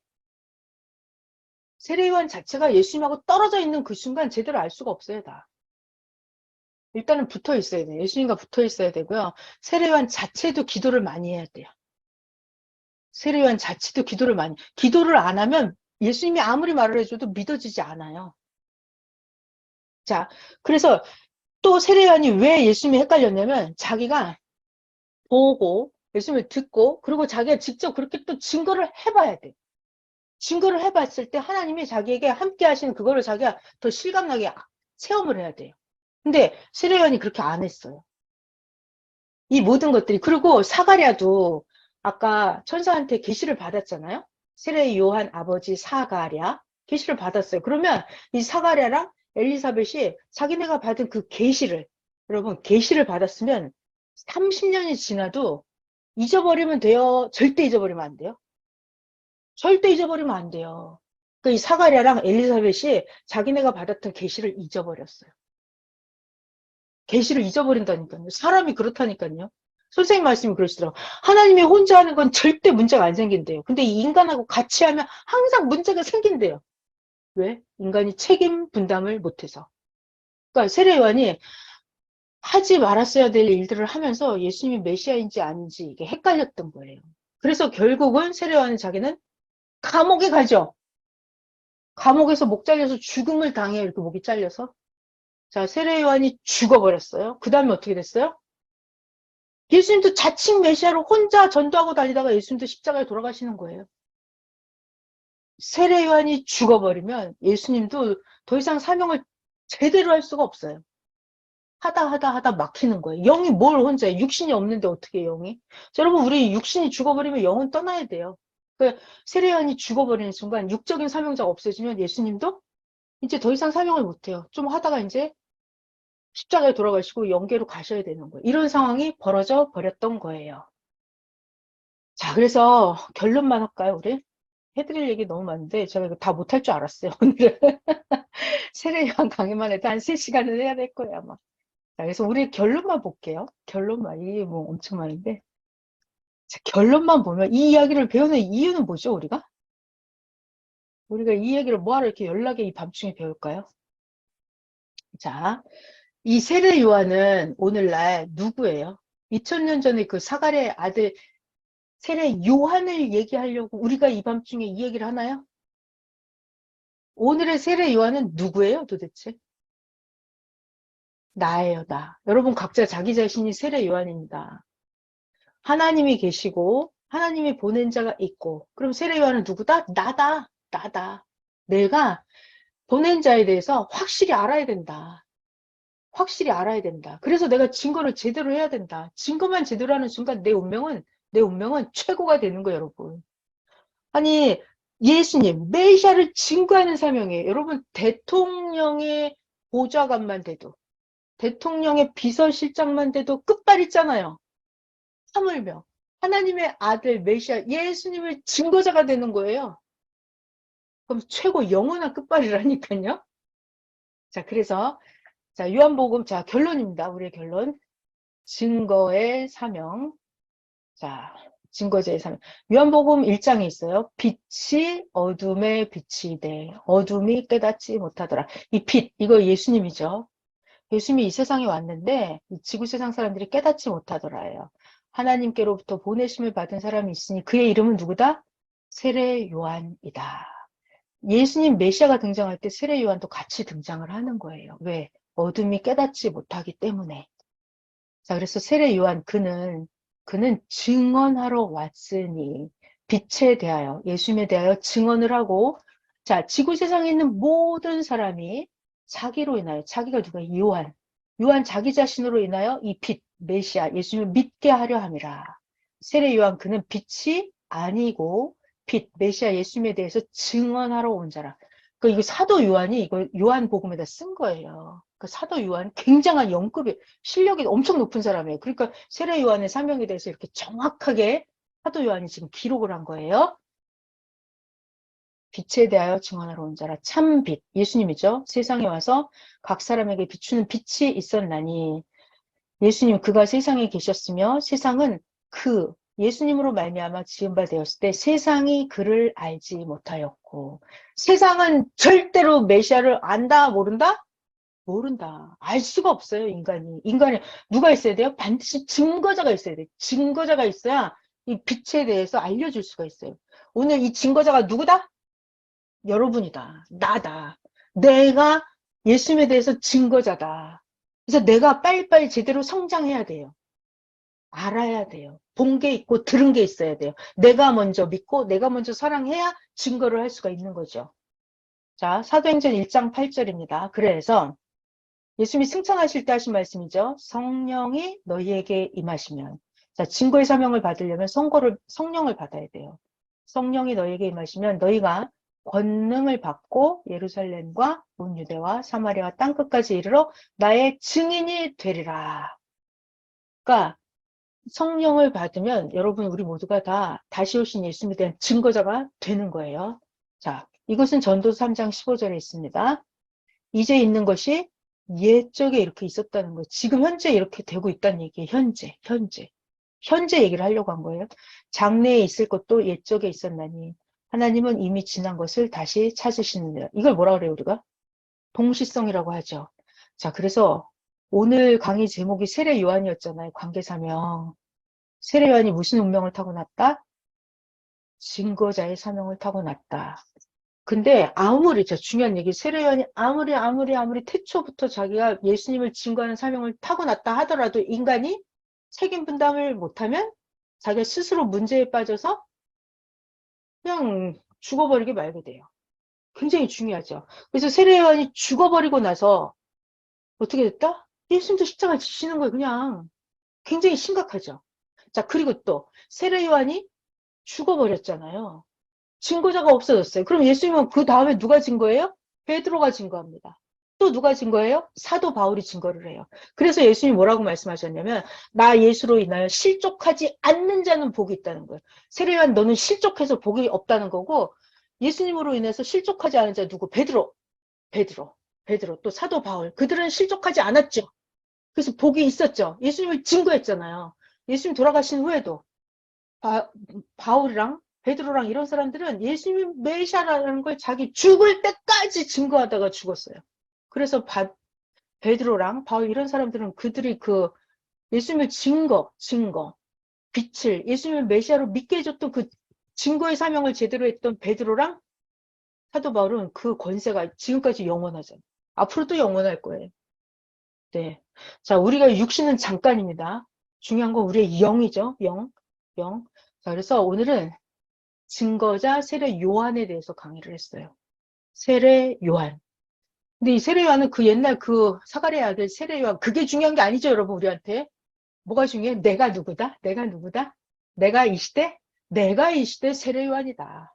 세례요한 자체가 예수님하고 떨어져 있는 그 순간 제대로 알 수가 없어요, 다. 일단은 붙어 있어야 돼요. 예수님과 붙어 있어야 되고요. 세례요한 자체도 기도를 많이 해야 돼요. 세례요한 자체도 기도를 안 하면 예수님이 아무리 말을 해줘도 믿어지지 않아요. 자, 그래서 또 세례요한이 왜 예수님이 헷갈렸냐면 자기가 보고 예수님을 듣고 그리고 자기가 직접 그렇게 또 증거를 해봐야 돼. 증거를 해봤을 때 하나님이 자기에게 함께 하시는 그거를 자기가 더 실감나게 체험을 해야 돼요. 근데 세례요한이 그렇게 안 했어요. 이 모든 것들이. 그리고 사가랴도 아까 천사한테 계시를 받았잖아요. 세례 요한 아버지 사가랴 계시를 받았어요. 그러면 이 사가랴랑 엘리사벳이 자기네가 받은 그 계시를, 여러분, 계시를 받았으면 30년이 지나도 잊어버리면 돼요? 절대 잊어버리면 안 돼요? 절대 잊어버리면 안 돼요. 그 이 사가랴랑 엘리사벳이 자기네가 받았던 계시를 잊어버렸어요. 계시를 잊어버린다니까요. 사람이 그렇다니까요. 선생님 말씀이 그러시더라고요. 하나님이 혼자 하는 건 절대 문제가 안 생긴대요. 근데 이 인간하고 같이 하면 항상 문제가 생긴대요. 왜? 인간이 책임 분담을 못해서. 그러니까 세례 요한이 하지 말았어야 될 일들을 하면서 예수님이 메시아인지 아닌지 이게 헷갈렸던 거예요. 그래서 결국은 세례 요한은 자기는 감옥에 가죠. 감옥에서 목 잘려서 죽음을 당해요. 이렇게 목이 잘려서. 자, 세례 요한이 죽어버렸어요. 그 다음에 어떻게 됐어요? 예수님도 자칭 메시아로 혼자 전도하고 다니다가 예수님도 십자가에 돌아가시는 거예요. 세례 요한이 죽어버리면 예수님도 더 이상 사명을 제대로 할 수가 없어요. 하다 막히는 거예요. 영이 뭘 혼자 해. 육신이 없는데 어떻게 영이? 자, 여러분, 우리 육신이 죽어버리면 영은 떠나야 돼요. 그 세례 요한이 죽어버리는 순간 육적인 사명자가 없어지면 예수님도 이제 더 이상 사명을 못해요. 좀 하다가 이제 십자가에 돌아가시고 영계로 가셔야 되는 거예요. 이런 상황이 벌어져 버렸던 거예요. 자, 그래서 결론만 할까요, 우리? 해드릴 얘기 너무 많은데 제가 이거 다 못할 줄 알았어요. 오늘은 세례요한 강의만 해도 한 3시간은 해야 될 거예요, 아마. 자, 그래서 우리 결론만 볼게요. 결론만. 이게 뭐 엄청 많은데. 자, 결론만 보면 이 이야기를 배우는 이유는 뭐죠, 우리가? 우리가 이 얘기를 뭐하러 이렇게 연락에 이 밤중에 배울까요? 자, 이 세례 요한은 오늘날 누구예요? 2000년 전에 그 사가랴의 아들 세례 요한을 얘기하려고 우리가 이 밤중에 이 얘기를 하나요? 오늘의 세례 요한은 누구예요, 도대체? 나예요, 나. 여러분 각자 자기 자신이 세례 요한입니다. 하나님이 계시고 하나님이 보낸 자가 있고 그럼 세례 요한은 누구다? 나다. 내가 보낸 자에 대해서 확실히 알아야 된다. 확실히 알아야 된다. 그래서 내가 증거를 제대로 해야 된다. 증거만 제대로 하는 순간 내 운명은 최고가 되는 거예요, 여러분. 아니, 예수님, 메시아를 증거하는 사명이에요. 여러분, 대통령의 보좌관만 돼도, 대통령의 비서실장만 돼도 끝발 있잖아요. 하물며, 하나님의 아들 메시아 예수님을 증거자가 되는 거예요. 그럼 최고 영원한 끝발이라니까요. 자, 그래서, 자, 요한복음, 자, 결론입니다. 우리의 결론. 증거의 사명. 자, 증거제의 사명. 요한복음 1장에 있어요. 빛이 어둠에 비치되 어둠이 깨닫지 못하더라. 이 빛, 이거 예수님이죠. 예수님이 이 세상에 왔는데 이 지구 세상 사람들이 깨닫지 못하더라예요. 하나님께로부터 보내심을 받은 사람이 있으니 그의 이름은 누구다? 세례 요한이다. 예수님 메시아가 등장할 때 세례 요한도 같이 등장을 하는 거예요. 왜? 어둠이 깨닫지 못하기 때문에. 자, 그래서 세례 요한 그는 증언하러 왔으니 빛에 대하여 예수님에 대하여 증언을 하고 자, 지구 세상에 있는 모든 사람이 자기로 인하여 자기가 누가 요한 자기 자신으로 인하여 이 빛 메시아 예수님을 믿게 하려 함이라. 세례 요한 그는 빛이 아니고 빛 메시아 예수님에 대해서 증언하러 온 자라. 그 이거 사도 요한이 이거 요한복음에다 쓴 거예요. 그 사도 요한 굉장한 영급이 실력이 엄청 높은 사람이에요. 그러니까 세례 요한의 사명에 대해서 이렇게 정확하게 사도 요한이 지금 기록을 한 거예요. 빛에 대하여 증언하러 온 자라 참 빛, 예수님이죠. 세상에 와서 각 사람에게 비추는 빛이 있었나니 예수님 그가 세상에 계셨으며 세상은 그 예수님으로 말미암아 지은 바 되었을 때 세상이 그를 알지 못하였고 세상은 절대로 메시아를 안다 모른다? 모른다. 알 수가 없어요, 인간이 누가 있어야 돼요? 반드시 증거자가 있어야 돼. 증거자가 있어야 이 빛에 대해서 알려줄 수가 있어요. 오늘 이 증거자가 누구다? 여러분이다. 나다. 내가 예수님에 대해서 증거자다. 그래서 내가 빨리빨리 제대로 성장해야 돼요. 알아야 돼요. 본 게 있고 들은 게 있어야 돼요. 내가 먼저 믿고 내가 먼저 사랑해야 증거를 할 수가 있는 거죠. 자, 사도행전 1장 8절입니다. 그래서 예수님이 승천하실 때 하신 말씀이죠. 성령이 너희에게 임하시면. 자, 증거의 사명을 받으려면 성령을 받아야 돼요. 성령이 너희에게 임하시면 너희가 권능을 받고 예루살렘과 온 유대와 사마리아와 땅끝까지 이르러 나의 증인이 되리라. 그러니까 성령을 받으면 여러분 우리 모두가 다 다시 오신 예수님에 대한 증거자가 되는 거예요. 자, 이것은 전도서 3장 15절에 있습니다. 이제 있는 것이 옛적에 이렇게 있었다는 거예요. 지금 현재 이렇게 되고 있다는 얘기예요. 현재 얘기를 하려고 한 거예요. 장래에 있을 것도 옛적에 있었나니 하나님은 이미 지난 것을 다시 찾으시느니라. 이걸 뭐라 그래요, 우리가? 동시성이라고 하죠. 자, 그래서 오늘 강의 제목이 세례 요한이었잖아요. 관계사명. 세례 요한이 무슨 운명을 타고났다? 증거자의 사명을 타고났다. 근데 아무리, 저 중요한 얘기, 세례 요한이 아무리 태초부터 자기가 예수님을 증거하는 사명을 타고났다 하더라도 인간이 책임 분담을 못하면 자기가 스스로 문제에 빠져서 그냥 죽어버리게 말게 돼요. 굉장히 중요하죠. 그래서 세례 요한이 죽어버리고 나서 어떻게 됐다? 예수님도 십자가 지시는 거예요, 그냥. 굉장히 심각하죠. 자, 그리고 또 세례 요한이 죽어버렸잖아요. 증거자가 없어졌어요. 그럼 예수님은 그 다음에 누가 증거해요? 베드로가 증거합니다. 또 누가 증거해요? 사도 바울이 증거를 해요. 그래서 예수님이 뭐라고 말씀하셨냐면 나 예수로 인하여 실족하지 않는 자는 복이 있다는 거예요. 세례요한 너는 실족해서 복이 없다는 거고 예수님으로 인해서 실족하지 않은 자 누구? 베드로 또 사도 바울. 그들은 실족하지 않았죠. 그래서 복이 있었죠. 예수님을 증거했잖아요. 예수님 돌아가신 후에도 바울이랑 베드로랑 이런 사람들은 예수님이 메시아라는 걸 자기 죽을 때까지 증거하다가 죽었어요. 그래서 베드로랑 바울 이런 사람들은 그들이 그 예수님을 증거, 빛을 예수님을 메시아로 믿게 해줬던 그 증거의 사명을 제대로 했던 베드로랑 사도 바울은 그 권세가 지금까지 영원하잖아요. 앞으로도 영원할 거예요. 네. 자, 우리가 육신은 잠깐입니다. 중요한 건 우리의 영이죠. 영. 자, 그래서 오늘은 증거자 세례 요한에 대해서 강의를 했어요. 세례 요한. 근데 이 세례 요한은 그 옛날 그 사가랴의 아들 세례 요한, 그게 중요한 게 아니죠, 여러분, 우리한테. 뭐가 중요해? 내가 누구다? 내가 이 시대? 내가 이 시대 세례 요한이다.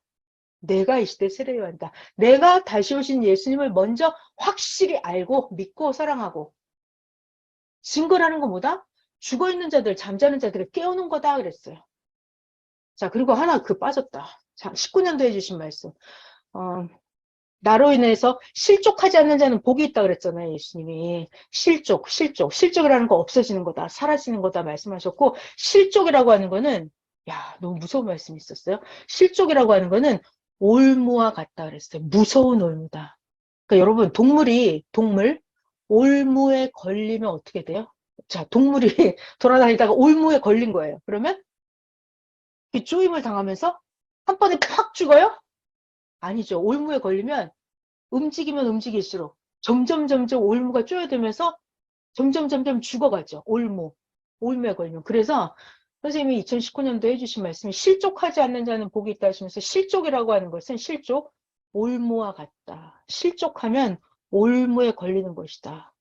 내가 이 시대 세례 요한이다. 내가 다시 오신 예수님을 먼저 확실히 알고 믿고 사랑하고 증거라는 건 뭐다? 죽어있는 자들, 잠자는 자들을 깨우는 거다 그랬어요. 자, 그리고 하나 빠졌다. 자, 19년도 해주신 말씀. 나로 인해서 실족하지 않는 자는 복이 있다 그랬잖아요, 예수님이. 실족이라는 거 없어지는 거다, 사라지는 거다 말씀하셨고, 실족이라고 하는 거는, 야, 너무 무서운 말씀이 있었어요. 실족이라고 하는 거는 올무와 같다 그랬어요. 무서운 올무다. 그러니까 여러분, 동물, 올무에 걸리면 어떻게 돼요? 자, 동물이 돌아다니다가 올무에 걸린 거예요. 그러면 쪼임을 당하면서 한 번에 팍 죽어요? 아니죠. 올무에 걸리면 움직이면 움직일수록 점점 올무가 쪼여들면서 점점 죽어가죠. 올무에 걸리면. 그래서 선생님이 2019년도에 해주신 말씀이 실족하지 않는 자는 복이 있다 하시면서 실족이라고 하는 것은 올무와 같다. 실족하면 올무에 걸리는 것이다.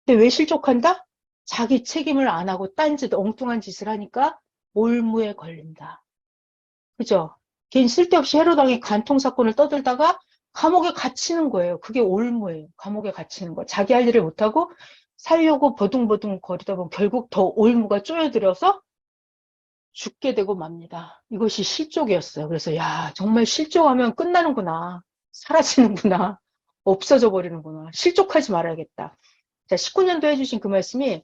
근데 왜 실족한다? 자기 책임을 안 하고 딴짓, 엉뚱한 짓을 하니까 올무에 걸린다. 그죠? 개인 쓸데없이 헤로당의 간통 사건을 떠들다가 감옥에 갇히는 거예요. 그게 올무예요. 감옥에 갇히는 거. 자기 할 일을 못하고 살려고 버둥버둥 거리다 보면 결국 더 올무가 쪼여들어서 죽게 되고 맙니다. 이것이 실족이었어요. 그래서 야, 정말 실족하면 끝나는구나. 사라지는구나. 없어져 버리는구나. 실족하지 말아야겠다. 자, 19년도 해주신 그 말씀이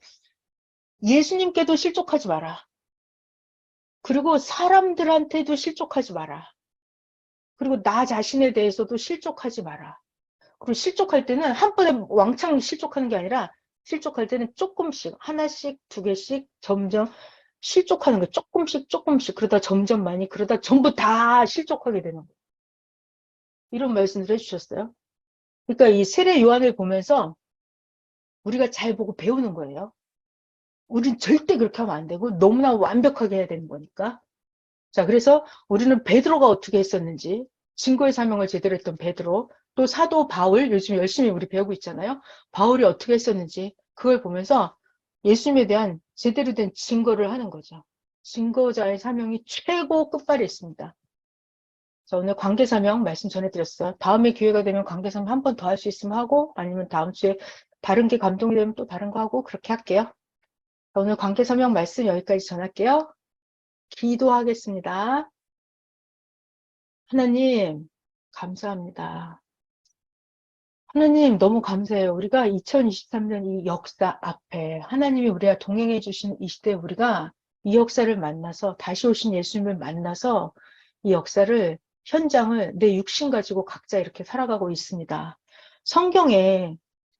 예수님께도 실족하지 마라. 그리고 사람들한테도 실족하지 마라. 그리고 나 자신에 대해서도 실족하지 마라. 그리고 실족할 때는 한 번에 왕창 실족하는 게 아니라 실족할 때는 조금씩, 하나씩, 두 개씩 점점 실족하는 거 조금씩 그러다 점점 많이 그러다 전부 다 실족하게 되는 거예요. 이런 말씀을 해주셨어요. 그러니까 이 세례 요한을 보면서 우리가 잘 보고 배우는 거예요. 우린 절대 그렇게 하면 안 되고 너무나 완벽하게 해야 되는 거니까. 자, 그래서 우리는 베드로가 어떻게 했었는지, 증거의 사명을 제대로 했던 베드로, 또 사도 바울, 요즘 열심히 우리 배우고 있잖아요. 바울이 어떻게 했었는지 그걸 보면서 예수님에 대한 제대로 된 증거를 하는 거죠. 증거자의 사명이 최고 끝발이 있습니다. 자, 오늘 관계사명 말씀 전해드렸어요. 다음에 기회가 되면 관계사명 한 번 더 할 수 있으면 하고, 아니면 다음 주에 다른 게 감동이 되면 또 다른 거 하고, 그렇게 할게요. 자, 오늘 관계사명 말씀 여기까지 전할게요. 기도하겠습니다. 하나님, 감사합니다. 하나님, 너무 감사해요. 우리가 2023년 이 역사 앞에 하나님이 우리와 동행해 주신 이 시대에 우리가 이 역사를 만나서 다시 오신 예수님을 만나서 이 역사를 현장을 내 육신 가지고 각자 이렇게 살아가고 있습니다. 성경에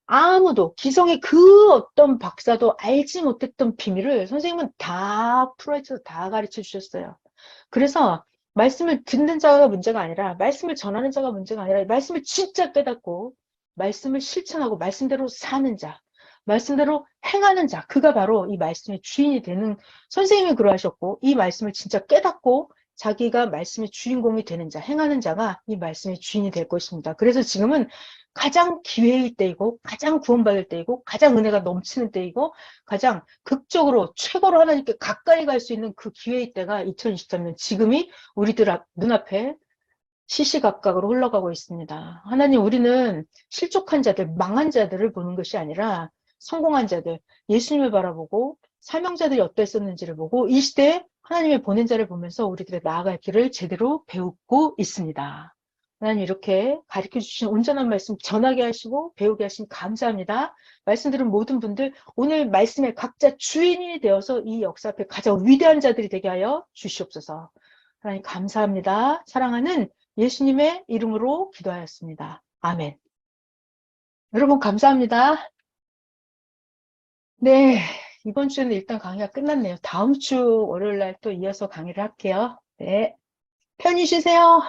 아무도 기성의 그 어떤 박사도 알지 못했던 비밀을 선생님은 다 풀어헤쳐서 다 가르쳐 주셨어요. 그래서 말씀을 듣는 자가 문제가 아니라 말씀을 전하는 자가 문제가 아니라 말씀을 진짜 깨닫고 말씀을 실천하고 말씀대로 사는 자, 말씀대로 행하는 자, 그가 바로 이 말씀의 주인이 되는, 선생님이 그러하셨고 이 말씀을 진짜 깨닫고 자기가 말씀의 주인공이 되는 자, 행하는 자가 이 말씀의 주인이 될 것입니다. 그래서 지금은 가장 기회일 때이고 가장 구원받을 때이고 가장 은혜가 넘치는 때이고 가장 극적으로 최고로 하나님께 가까이 갈 수 있는 그 기회의 때가 2023년 지금이 우리들 눈앞에 시시각각으로 흘러가고 있습니다. 하나님, 우리는 실족한 자들, 망한 자들을 보는 것이 아니라 성공한 자들, 예수님을 바라보고 사명자들이 어땠었는지를 보고 이 시대에 하나님의 보낸 자를 보면서 우리들의 나아갈 길을 제대로 배우고 있습니다. 하나님, 이렇게 가르쳐 주신 온전한 말씀 전하게 하시고 배우게 하신 감사합니다. 말씀 들은 모든 분들 오늘 말씀에 각자 주인이 되어서 이 역사 앞에 가장 위대한 자들이 되게 하여 주시옵소서. 하나님 감사합니다. 사랑하는 예수님의 이름으로 기도하였습니다. 아멘. 여러분 감사합니다. 네, 이번 주는 일단 강의가 끝났네요. 다음 주 월요일 날 또 이어서 강의를 할게요. 네, 편히 쉬세요.